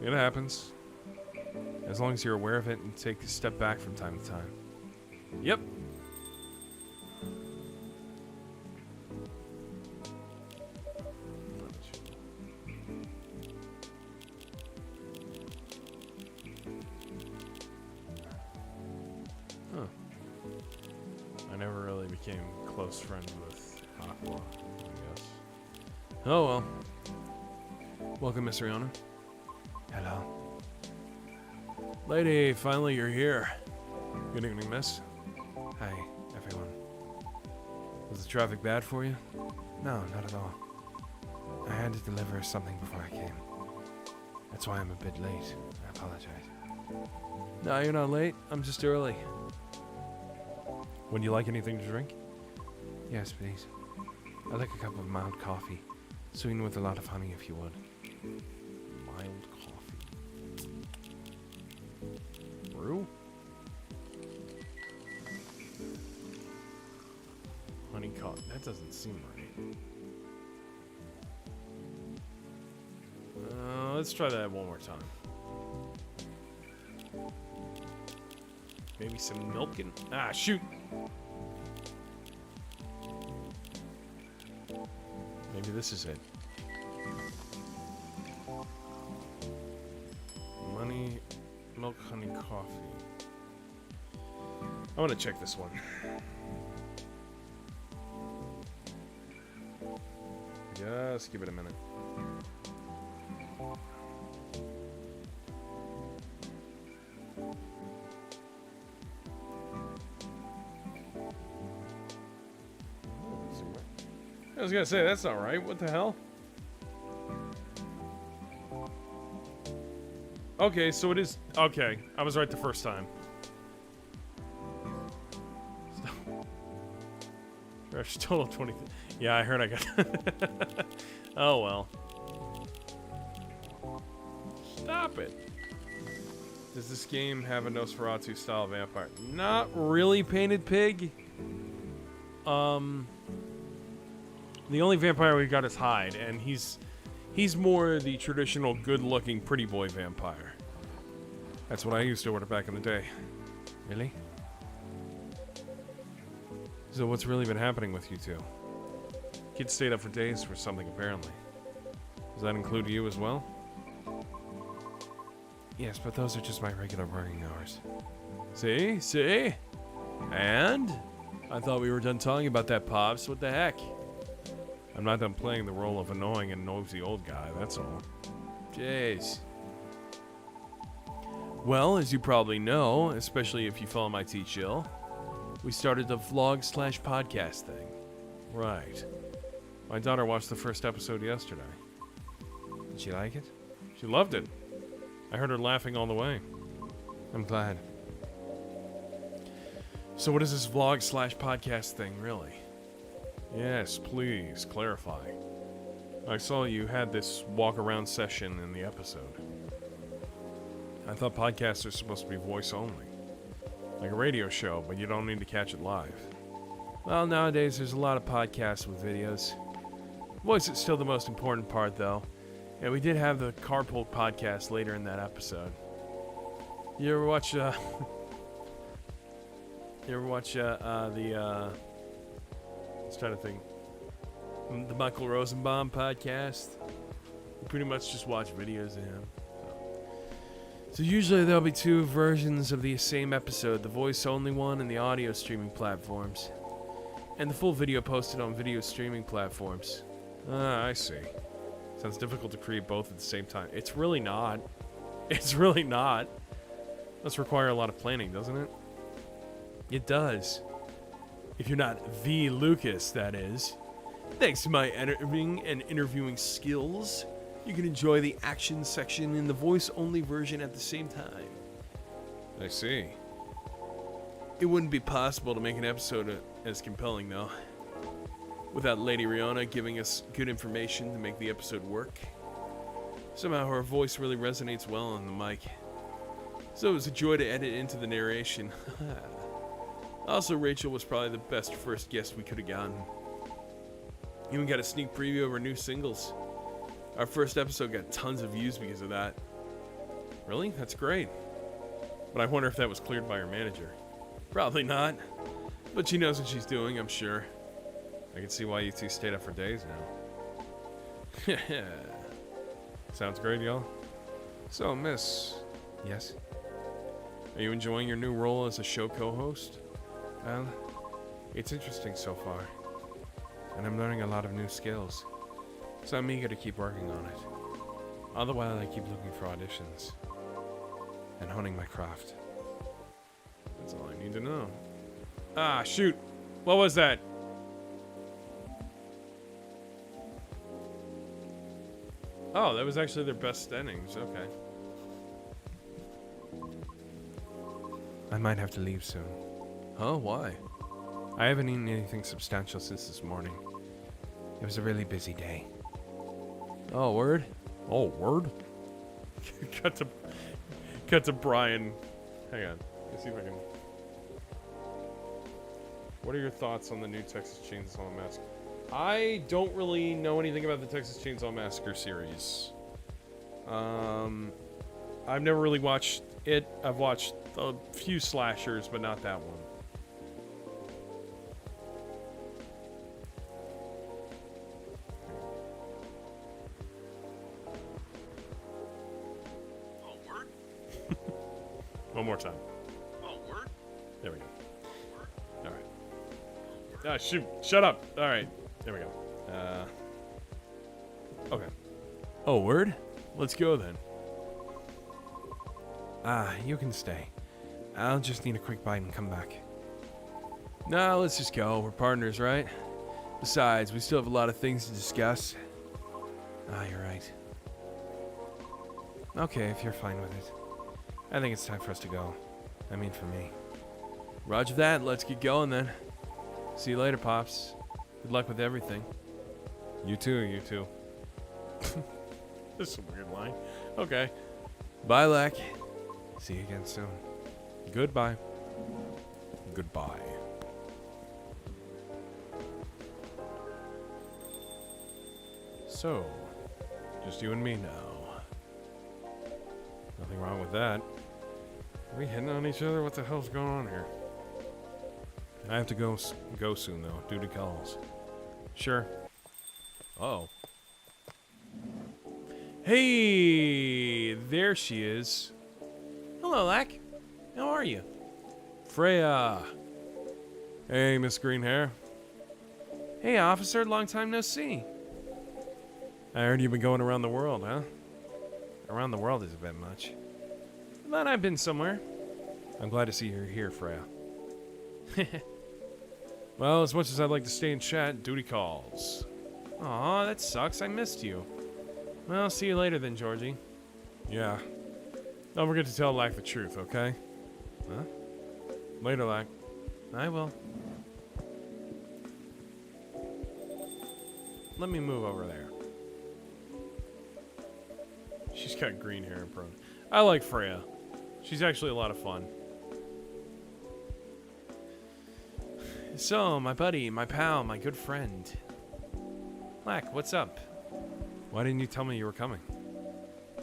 It happens. As long as you're aware of it and take a step back from time to time. Yep. Huh. I never really became close friends with Aqua, I guess. Oh well. Welcome, Miss Rihanna. Hello. Lady, finally you're here. Good evening, miss. Hi, everyone. Was the traffic bad for you? No, not at all. I had to deliver something before I came. That's why I'm a bit late. I apologize. No, you're not late. I'm just early. Would you like anything to drink? Yes, please. I'd like a cup of mild coffee, sweetened with a lot of honey if you would. Mild coffee. Brew? Honey coffee. That doesn't seem right. Let's try that one more time. Maybe some milk and... Ah, shoot! Maybe this is it. Money, milk, honey, coffee. I want to check this one. Just give it a minute. I was gonna say, that's not right. What the hell? Okay, so it is... Okay, I was right the first time. Fresh total 20... Yeah, I heard I got... Oh, well. Stop it. Does this game have a Nosferatu-style vampire? Not really, Painted Pig. The only vampire we got is Hyde, and he's more the traditional good-looking pretty boy vampire. That's what I used to order back in the day. Really? So what's really been happening with you two? Kids stayed up for days for something, apparently. Does that include you as well? Yes, but those are just my regular working hours. See? See? And? I thought we were done talking about that, Pops. What the heck? I'm not done playing the role of annoying and nosy old guy, that's all. Jeez. Well, as you probably know, especially if you follow my T-Chill, we started the vlog/podcast thing. Right. My daughter watched the first episode yesterday. Did she like it? She loved it. I heard her laughing all the way. I'm glad. So what is this vlog/podcast thing, really? Yes, please, clarify. I saw you had this walk-around session in the episode. I thought podcasts are supposed to be voice only. Like a radio show, but you don't need to catch it live. Well, nowadays there's a lot of podcasts with videos. Voice is still the most important part, though. And we did have the Carpool podcast later in that episode. You ever watch, the, let's try to think. The Michael Rosenbaum podcast? We pretty much just watch videos of him. So usually there'll be two versions of the same episode, the voice-only one and the audio streaming platforms. And the full video posted on video streaming platforms. Ah, I see. Sounds difficult to create both at the same time. It's really not. It's really not. Must require a lot of planning, doesn't it? It does. If you're not V. Lucas, that is. Thanks to my editing and interviewing skills, you can enjoy the action section and the voice-only version at the same time. I see. It wouldn't be possible to make an episode as compelling, though, without Lady Rihanna giving us good information to make the episode work. Somehow her voice really resonates well on the mic. So it was a joy to edit into the narration. Also, Rachel was probably the best first guest we could have gotten. Even got a sneak preview of our new singles. Our first episode got tons of views because of that. Really? That's great. But I wonder if that was cleared by her manager. Probably not. But she knows what she's doing, I'm sure. I can see why you two stayed up for days now. Sounds great, y'all. So, miss. Yes? Are you enjoying your new role as a show co-host? Well, it's interesting so far. And I'm learning a lot of new skills. So I'm eager to keep working on it. All the while I keep looking for auditions. And honing my craft. That's all I need to know. Ah, shoot. What was that? Oh, that was actually their best innings. Okay. I might have to leave soon. Huh? Why? I haven't eaten anything substantial since this morning. It was a really busy day. Oh, word? Oh, word? cut to Brian. Hang on. Let's see if I can. What are your thoughts on the new Texas Chainsaw Massacre? I don't really know anything about the Texas Chainsaw Massacre series. I've never really watched it. I've watched a few slashers, but not that one. Oh, word? One more time. Oh, word? There we go. All right. Ah, shoot. Shut up. All right. There we go. Okay. Oh, word? Let's go then. You can stay. I'll just need a quick bite and come back. Nah, let's just go. We're partners, right? Besides, we still have a lot of things to discuss. You're right. Okay, if you're fine with it. I think it's time for us to go. I mean, for me. Roger that. Let's get going then. See you later, Pops. Good luck with everything. You too. You too. This is a weird line. Okay. Bye, Lack. See you again soon. Goodbye. Goodbye. So, just you and me now. Nothing wrong with that. Are we hitting on each other? What the hell's going on here? I have to go soon, though. Duty calls. Sure. Uh-oh. Hey, there she is. Hello, Lack. How are you? Freya. Hey, Miss Greenhair. Hey, officer. Long time no see. I heard you've been going around the world, huh? Around the world is a bit much. But I've been somewhere. I'm glad to see you're here, Freya. Well, as much as I'd like to stay and chat, duty calls. Aw, that sucks. I missed you. Well, see you later then, Georgie. Yeah. Don't forget to tell Lack the truth, okay? Huh? Later, Lack. I will. Let me move over there. She's got green hair and prone. I like Freya. She's actually a lot of fun. So, my buddy, my pal, my good friend. Lack, what's up? Why didn't you tell me you were coming?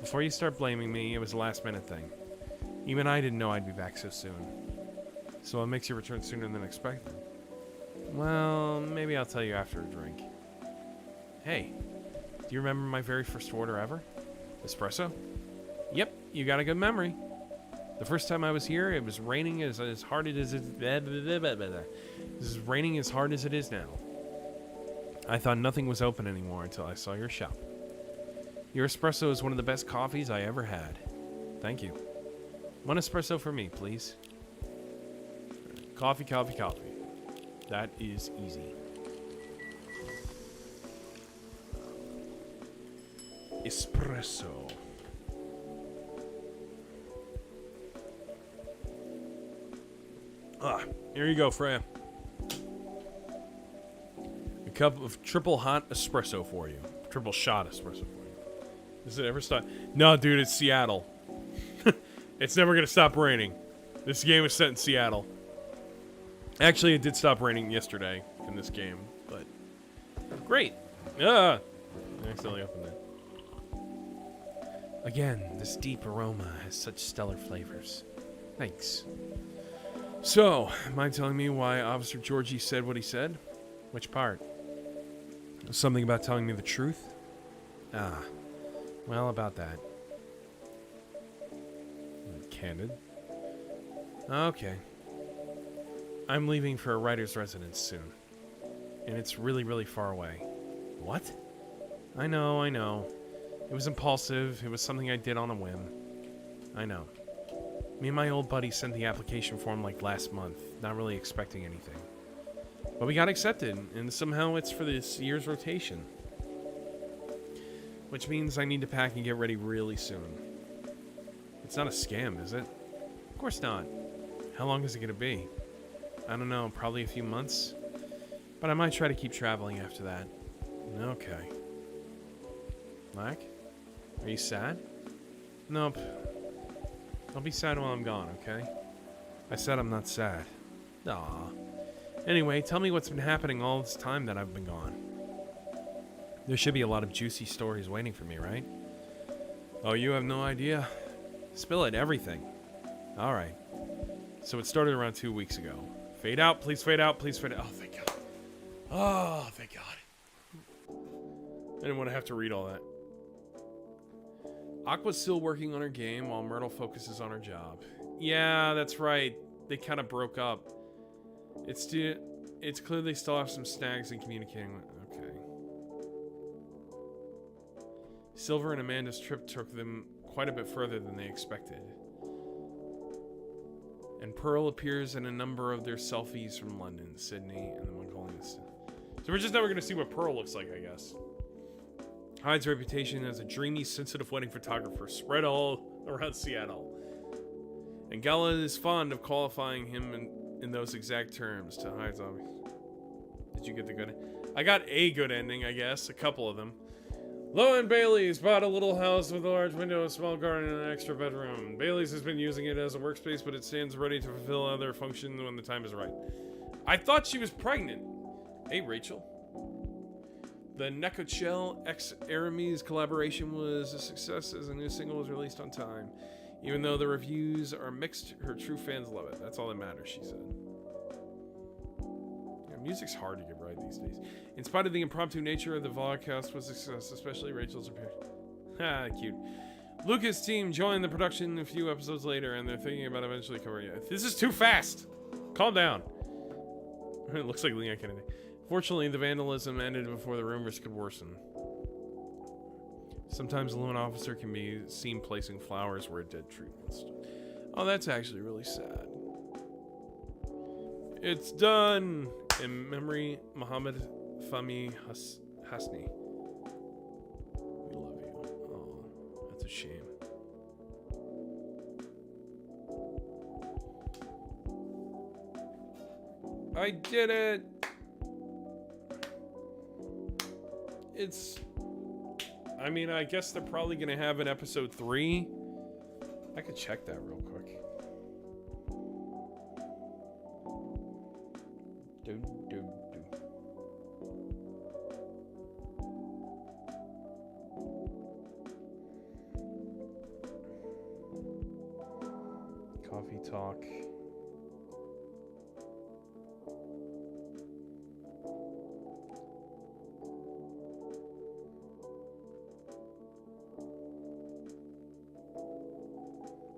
Before you start blaming me, it was a last-minute thing. Even I didn't know I'd be back so soon. So what makes you return sooner than expected? Well, maybe I'll tell you after a drink. Hey, do you remember my very first order ever? Espresso? Yep, you got a good memory. The first time I was here, it was raining as hard as it is raining as hard as it is now. I thought nothing was open anymore until I saw your shop. Your espresso is one of the best coffees I ever had. Thank you. One espresso for me, please. Coffee, coffee, coffee. That is easy. Espresso. Here you go, Freya. A cup of triple hot espresso for you. Triple shot espresso for you. Does it ever stop? No, dude, it's Seattle. It's never gonna stop raining. This game is set in Seattle. Actually, it did stop raining yesterday in this game, but great. I accidentally opened it. Again, this deep aroma has such stellar flavors. Thanks. So, mind telling me why Officer Georgie said what he said? Which part? Something about telling me the truth? Ah, well, about that. Candid. Okay. I'm leaving for a writer's residence soon. And it's really, really far away. What? I know. It was impulsive. It was something I did on a whim. I know. Me and my old buddy sent the application form like last month, not really expecting anything. But we got accepted, and somehow it's for this year's rotation. Which means I need to pack and get ready really soon. It's not a scam, is it? Of course not. How long is it going to be? I don't know, probably a few months. But I might try to keep traveling after that. Okay. Lack? Are you sad? Nope. Don't be sad while I'm gone, okay? I said I'm not sad. Aw. Anyway, tell me what's been happening all this time that I've been gone. There should be a lot of juicy stories waiting for me, right? Oh, you have no idea? Spill it, everything. Alright. So it started around 2 weeks ago. Fade out, please fade out, please fade out. Oh, thank God. Oh, thank God. I didn't want to have to read all that. Aqua's still working on her game while Myrtle focuses on her job. Yeah, that's right. They kind of broke up. It's clear they still have some snags in communicating with... Okay. Silver and Amanda's trip took them quite a bit further than they expected. And Pearl appears in a number of their selfies from London, Sydney, and the Mongolian. So we're just never going to see what Pearl looks like, I guess. Hyde's reputation as a dreamy, sensitive wedding photographer spread all around Seattle. And Gala is fond of qualifying him in those exact terms to Hyde's obvious. Did you get the good ending? I got a good ending, I guess. A couple of them. Lowen Bailey's bought a little house with a large window, a small garden, and an extra bedroom. Bailey's has been using it as a workspace, but it stands ready to fulfill other function when the time is right. I thought she was pregnant. Hey, Rachel. The Nekochel x Aramis collaboration was a success as a new single was released on time. Even though the reviews are mixed, her true fans love it. That's all that matters, she said. Yeah, music's hard to get right these days. In spite of the impromptu nature of the vlogcast was a success, especially Rachel's appearance. Ha, cute. Lucas' team joined the production a few episodes later, and they're thinking about eventually covering it. This is too fast! Calm down. It looks like Leon Kennedy. Fortunately, the vandalism ended before the rumors could worsen. Sometimes a lone officer can be seen placing flowers where a dead tree once stood. Oh, that's actually really sad. It's done! In memory, Muhammad Fahmy Hasni. We love you. a shame. I did it! It's... I mean, I guess they're probably gonna have an episode 3. I could check that real quick. Coffee talk.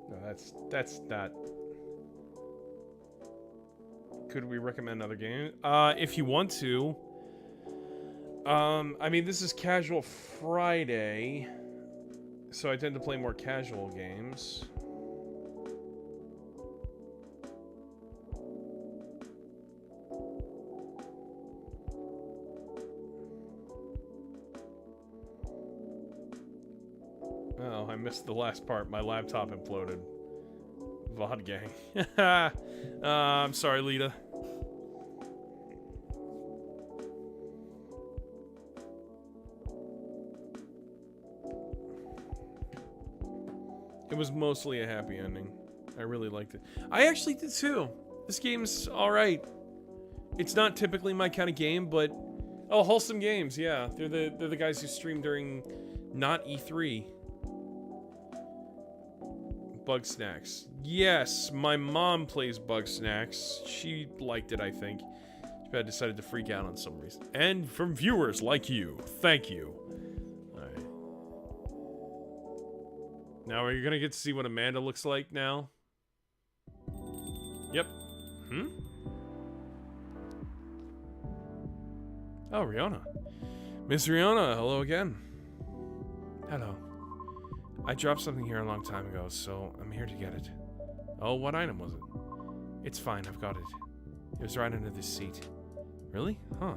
No, that's not. Could we recommend another game? If you want to. I mean, this is Casual Friday, so I tend to play more casual games. Oh, I missed the last part. My laptop imploded. VOD gang. I'm sorry, Lita. It was mostly a happy ending. I really liked it. I actually did too. This game's alright. It's not typically my kind of game, but... Oh, Wholesome Games, yeah. They're the guys who stream during not E3. Bug Snacks. Yes, my mom plays Bug Snacks. She liked it, I think. She decided to freak out on some reason. And from viewers like you. Thank you. Alright. Now, are you gonna get to see what Amanda looks like now? Yep. Oh, Rihanna. Miss Rihanna, hello again. Hello. I dropped something here a long time ago, so I'm here to get it. Oh, what item was it? It's fine, I've got it. It was right under this seat. Really? Huh.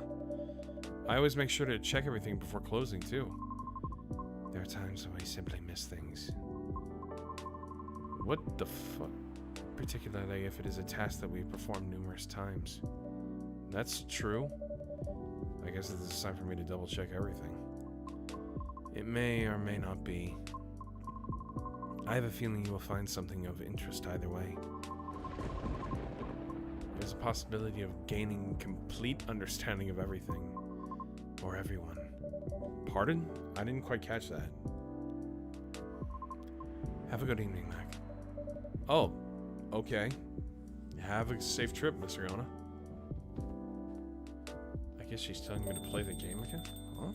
I always make sure to check everything before closing, too. There are times when I simply miss things. What the fuck? Particularly if it is a task that we've performed numerous times. That's true. I guess it's time for me to double check everything. It may or may not be. I have a feeling you will find something of interest either way. There's a possibility of gaining complete understanding of everything. Or everyone. Pardon? I didn't quite catch that. Have a good evening, Mac. Oh, okay. Have a safe trip, Miss Rihanna. I guess she's telling me to play the game again? Huh?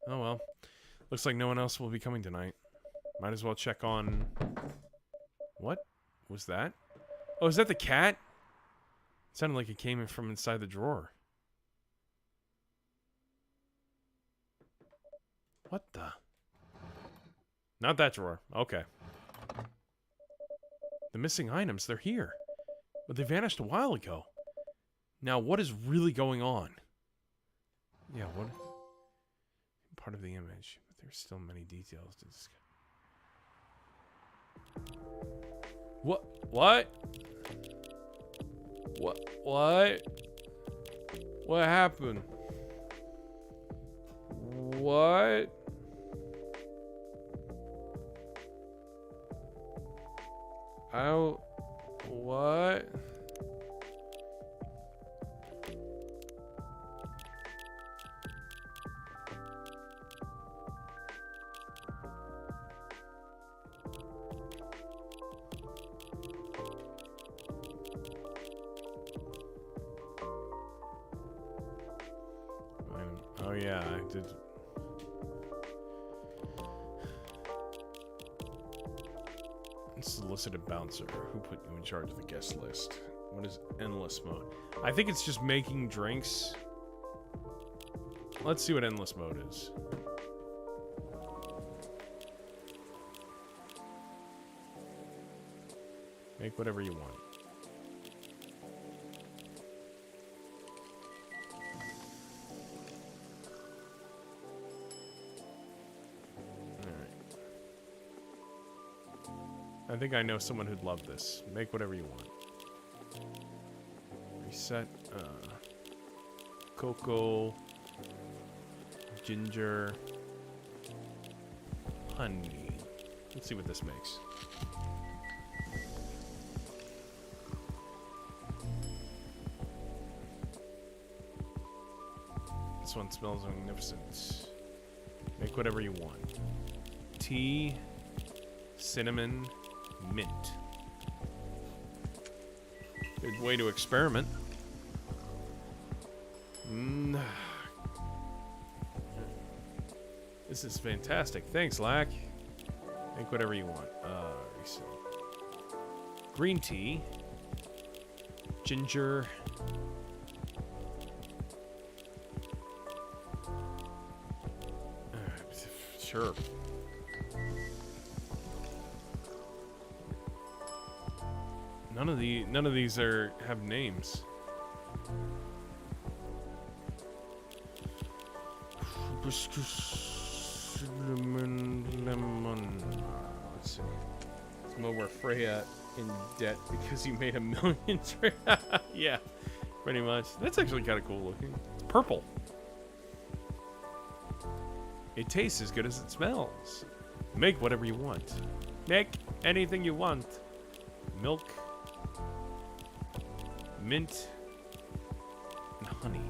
Oh well. Looks like no one else will be coming tonight. Might as well check on... What was that? Oh, is that the cat? It sounded like it came in from inside the drawer. What the? Not that drawer. Okay. The missing items, they're here. But they vanished a while ago. Now, what is really going on? Yeah, what? Part of the image, but there's still many details to discuss. What? What? What? What happened? What? What? Oh yeah, I did. Solicited bouncer. Who put you in charge of the guest list? What is endless mode? I think it's just making drinks. Let's see what endless mode is. Make whatever you want. I think I know someone who'd love this. Make whatever you want. Reset. Cocoa. Ginger. Honey. Let's see what this makes. This one smells magnificent. Make whatever you want. Tea, cinnamon, mint. Good way to experiment. This is fantastic. Thanks, Lack. Make whatever you want. Reset. Green tea, ginger. Sure. None of these have names. Lemon. Let's see. It's where Freya in debt because you made $1 million. Yeah, pretty much. That's actually kind of cool looking. It's purple. It tastes as good as it smells. Make whatever you want. Make anything you want. Milk, mint, and honey.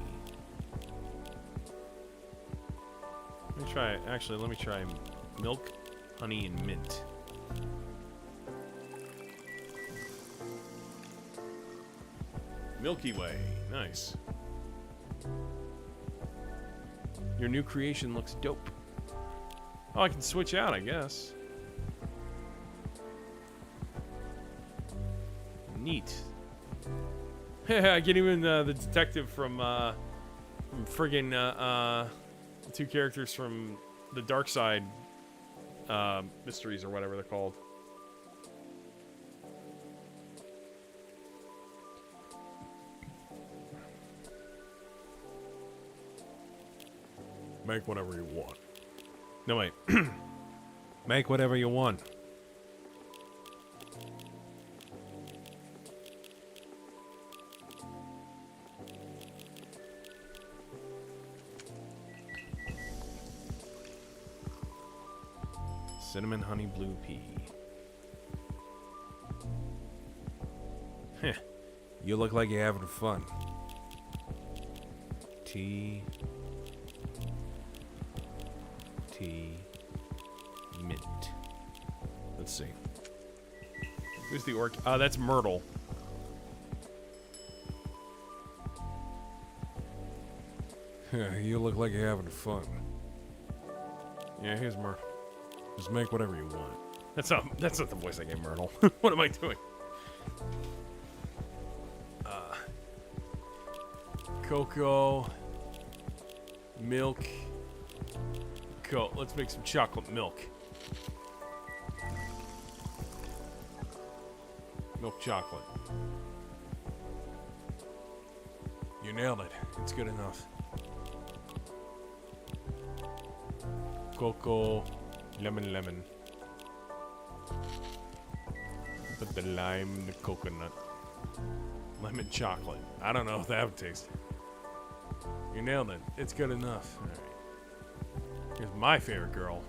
Let me try. Actually, let me try milk, honey, and mint. Milky Way. Nice. Your new creation looks dope. Oh, I can switch out, I guess. Neat. I get even the detective from friggin' the two characters from the Dark Side mysteries or whatever they're called. Make whatever you want. No, wait. Make whatever you want. Cinnamon honey blue pea. Heh. You look like you're having fun. Tea. Mint. Let's see. Who's the orc? That's Myrtle. You look like you're having fun. Yeah, here's Myrtle. Just make whatever you want. That's not the voice I gave Myrtle. What am I doing? Cocoa. Milk. Cool. Let's make some chocolate milk. Milk chocolate. You nailed it. It's good enough. Cocoa. Lemon. Put the lime in the coconut. Lemon chocolate. I don't know if that would taste. You nailed it. It's good enough. All right. Here's my favorite girl.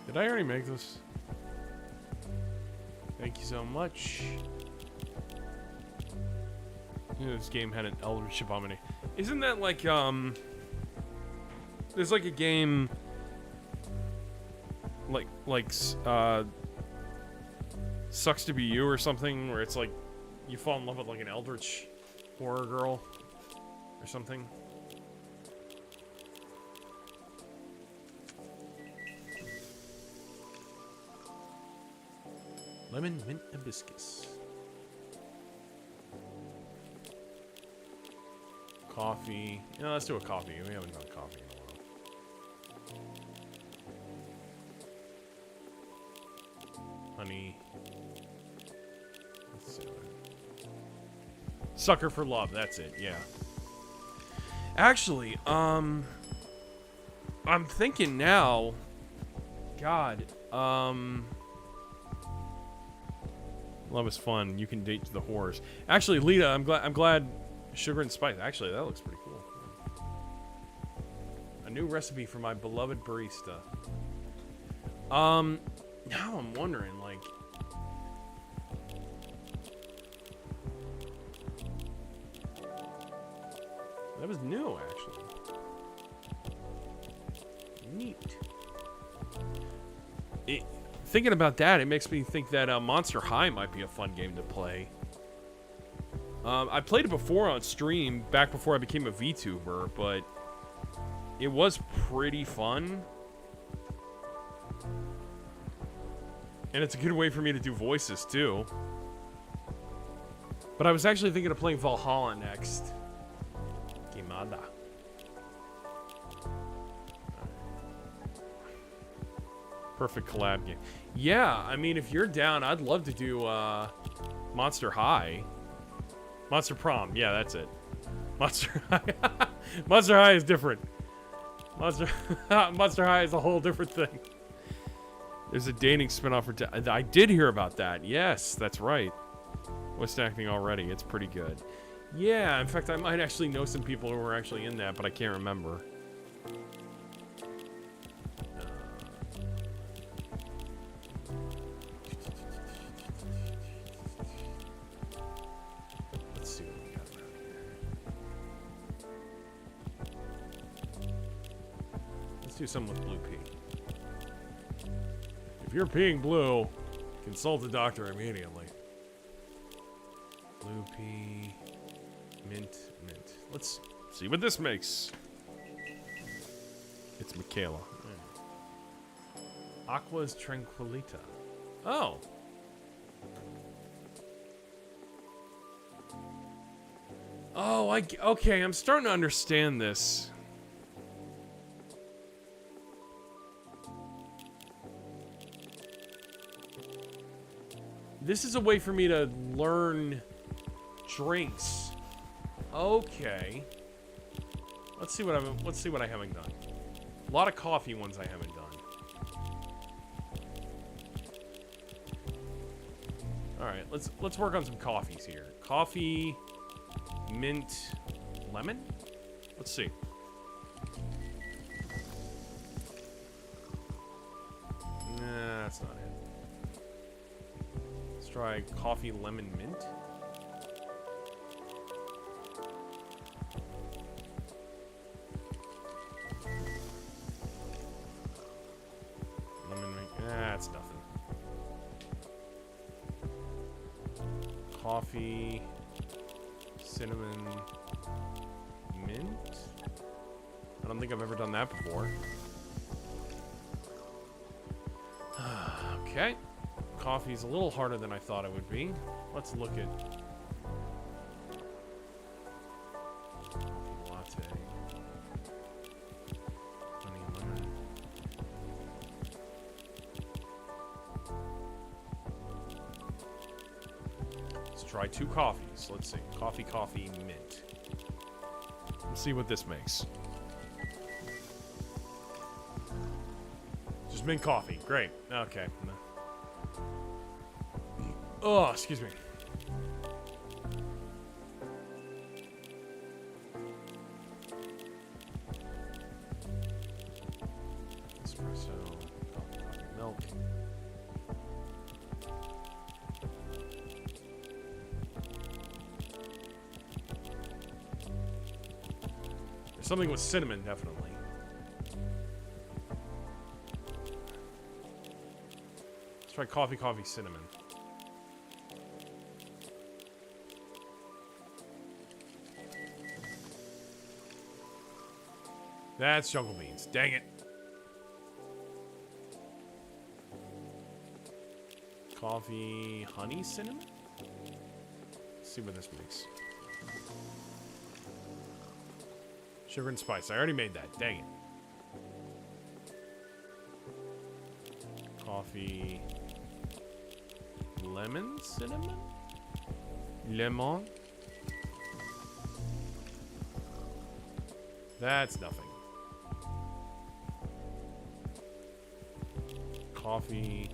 Did I already make this? Thank you so much. This game had an Eldritch Abomination. Isn't that like, there's like a game, Sucks to Be You or something, where it's like, you fall in love with like an Eldritch horror girl or something. Lemon, mint, hibiscus. Coffee. Yeah, let's do a coffee. We haven't done coffee in a while. honey. Let's see. Sucker for love. That's it. Yeah. Actually, I'm thinking now. God, love is fun. You can date the whores. Actually, Lita, I'm glad sugar and spice. Actually, that looks pretty cool. A new recipe for my beloved barista. Now I'm wondering, like, that was new, actually. Neat. Thinking about that, it makes me think that Monster High might be a fun game to play. I played it before on stream, back before I became a VTuber, but it was pretty fun. And it's a good way for me to do voices, too. But I was actually thinking of playing Valhalla next. Kimada. Perfect collab game. Yeah, I mean, if you're down, I'd love to do Monster High. Monster Prom. Yeah, that's it. Monster High. Monster High is different. Monster High is a whole different thing. There's a dating spinoff for... I did hear about that. Yes, that's right. Voice acting already. It's pretty good. Yeah, in fact, I might actually know some people who are actually in that, but I can't remember. Let's see what we got around here. Let's do something with blue pea. If you're peeing blue, consult a doctor immediately. Blue pea, mint. Let's see what this makes. It's Michaela. Aqua's Tranquilita. Oh. Oh, okay, I'm starting to understand this. This is a way for me to learn drinks. Okay. Let's see what I haven't done. A lot of coffee ones I haven't done. All right, let's work on some coffees here. Coffee, mint, lemon. Let's see. Nah, that's not it. Let's try coffee, lemon, mint. Lemon, mint. That's nothing. Coffee, cinnamon, mint. I don't think I've ever done that before. Okay. Coffee's a little harder than I thought it would be. Let's look at latte. Honey lemon. Let's try 2 coffees. Let's see. Coffee, mint. Let's see what this makes. Just mint coffee. Great. Okay. Oh, excuse me. Espresso, coffee, milk. There's something with cinnamon, definitely. Let's try coffee, cinnamon. That's jungle beans. Dang it. Coffee, honey, cinnamon? Let's see what this makes. Sugar and spice. I already made that. Dang it. Coffee. lemon cinnamon? Lemon? That's nothing. Coffee,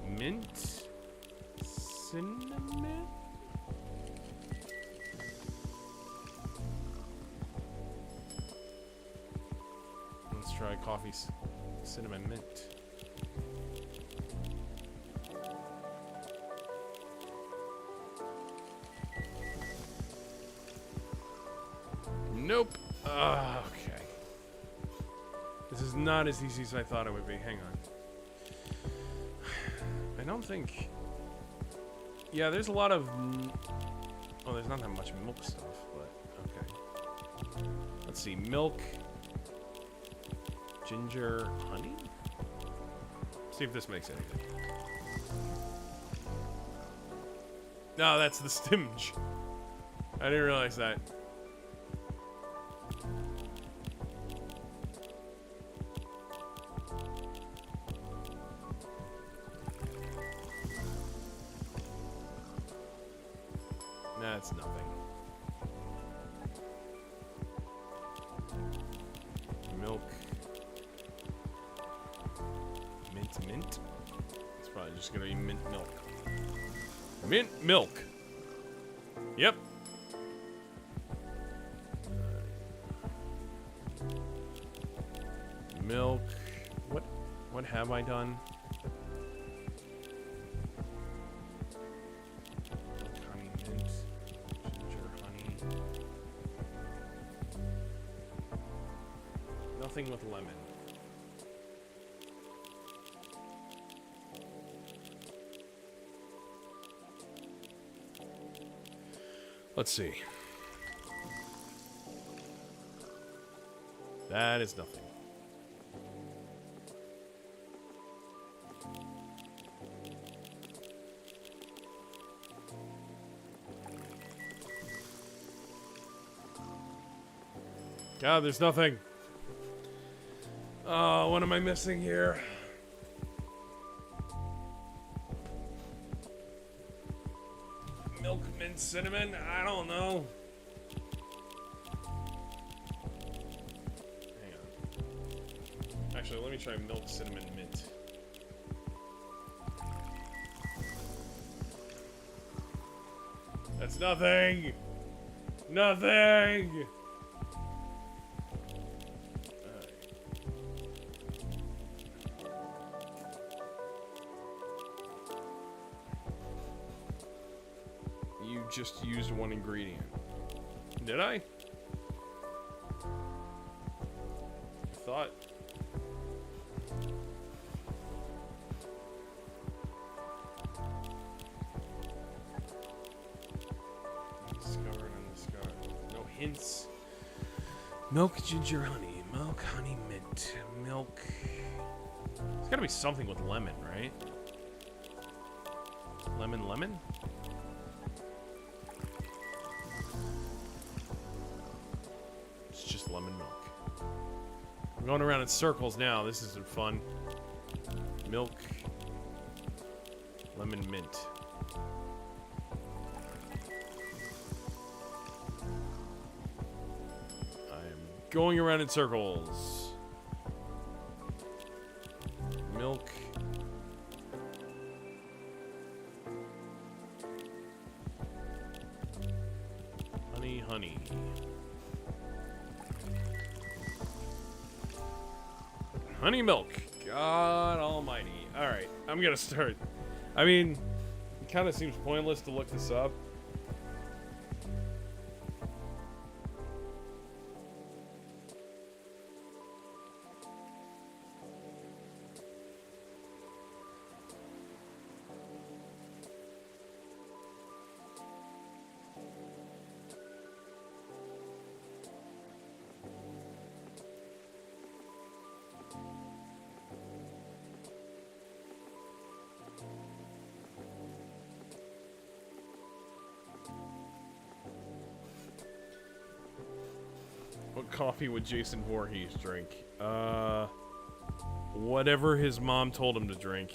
mint, cinnamon? Let's try coffee, cinnamon, mint. Nope. Okay. This is not as easy as I thought it would be. Hang on. I don't think... Yeah, there's a lot of... Oh, there's not that much milk stuff, but... Okay. Let's see. Milk. Ginger. Honey? See if this makes anything. No, that's the stimge. I didn't realize that. That's nothing. Milk. Mint. It's probably just gonna be mint milk. Mint milk. Yep. Milk. What have I done? Honey, mint, ginger, honey. Nothing with lemon. Let's see. That is nothing. God, there's nothing. Oh, what am I missing here? Milk, mint, cinnamon? I don't know. Hang on. Actually, let me try milk, cinnamon, mint. That's nothing. Nothing. You just used one ingredient. Did I? I thought. Discovered and discovered. No hints. Milk, ginger, honey. Milk, honey, mint. Milk. There's gotta be something with lemon, right? Lemon? It's just lemon milk. I'm going around in circles now. This isn't fun. Milk. Lemon mint. I'm going around in circles. Milk. Honey. Honey milk. God almighty. Alright, I'm gonna start. I mean, it kind of seems pointless to look this up. What coffee would Jason Voorhees drink? Whatever his mom told him to drink.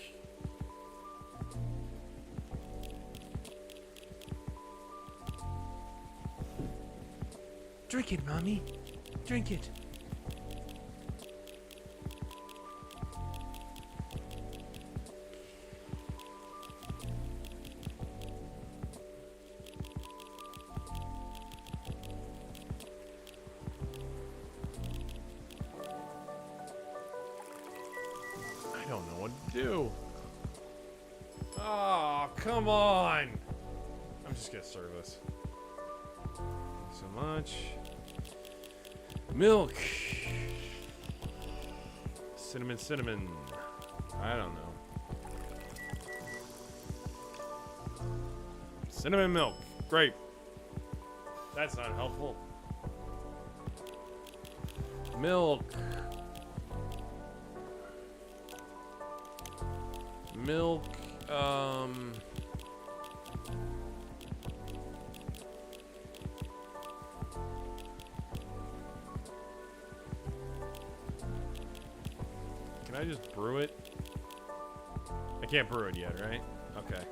Drink it, Mommy. Drink it. I don't know what to do. Oh, come on. I'm just gonna serve this. Thanks so much. Milk. Cinnamon. I don't know. Cinnamon milk. Great. That's not helpful. Milk. Milk. Can I just brew it? I can't brew it yet, right? Okay.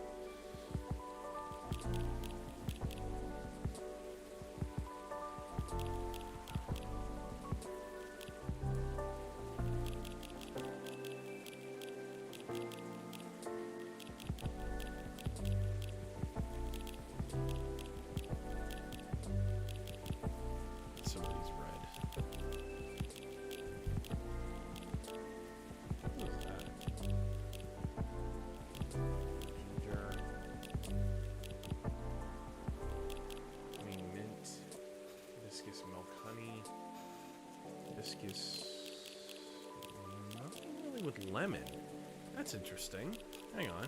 Some of these red. What is that? Ginger. Honey mint. Hibiscus milk honey. Hibiscus. Nothing really with lemon. That's interesting. Hang on.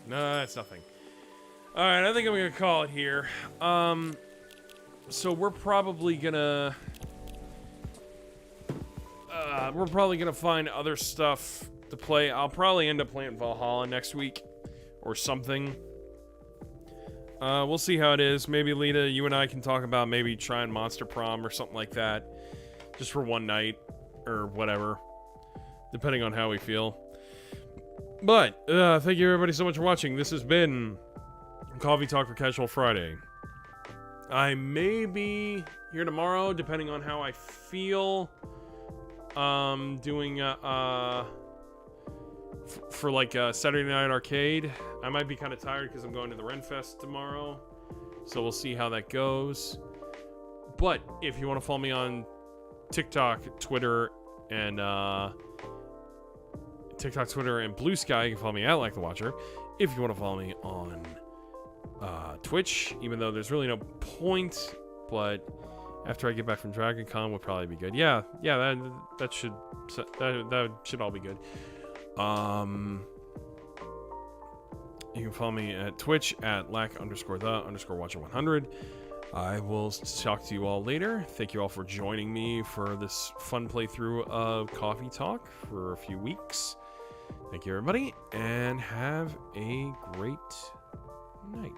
No, that's nothing. All right, I think I'm gonna call it here. So we're probably gonna find other stuff to play. I'll probably end up playing Valhalla next week or something. We'll see how it is. Maybe Lita, you and I can talk about maybe trying Monster Prom or something like that, just for one night or whatever, depending on how we feel. But, thank you everybody so much for watching. This has been Coffee Talk for Casual Friday. I may be here tomorrow, depending on how I feel. Doing, for like Saturday Night Arcade. I might be kind of tired because I'm going to the Renfest tomorrow. So we'll see how that goes. But, if you want to follow me on TikTok, Twitter, and, Twitter, and Blue Sky, you can follow me at Like the Watcher. If you want to follow me on Twitch, even though there's really no point, but after I get back from Dragon Con, will probably be good. Yeah, that should all be good. You can follow me at Twitch at lack_the_watcher100. I will talk to you all later. Thank you all for joining me for this fun playthrough of Coffee Talk for a few weeks. Thank you, everybody, and have a great night.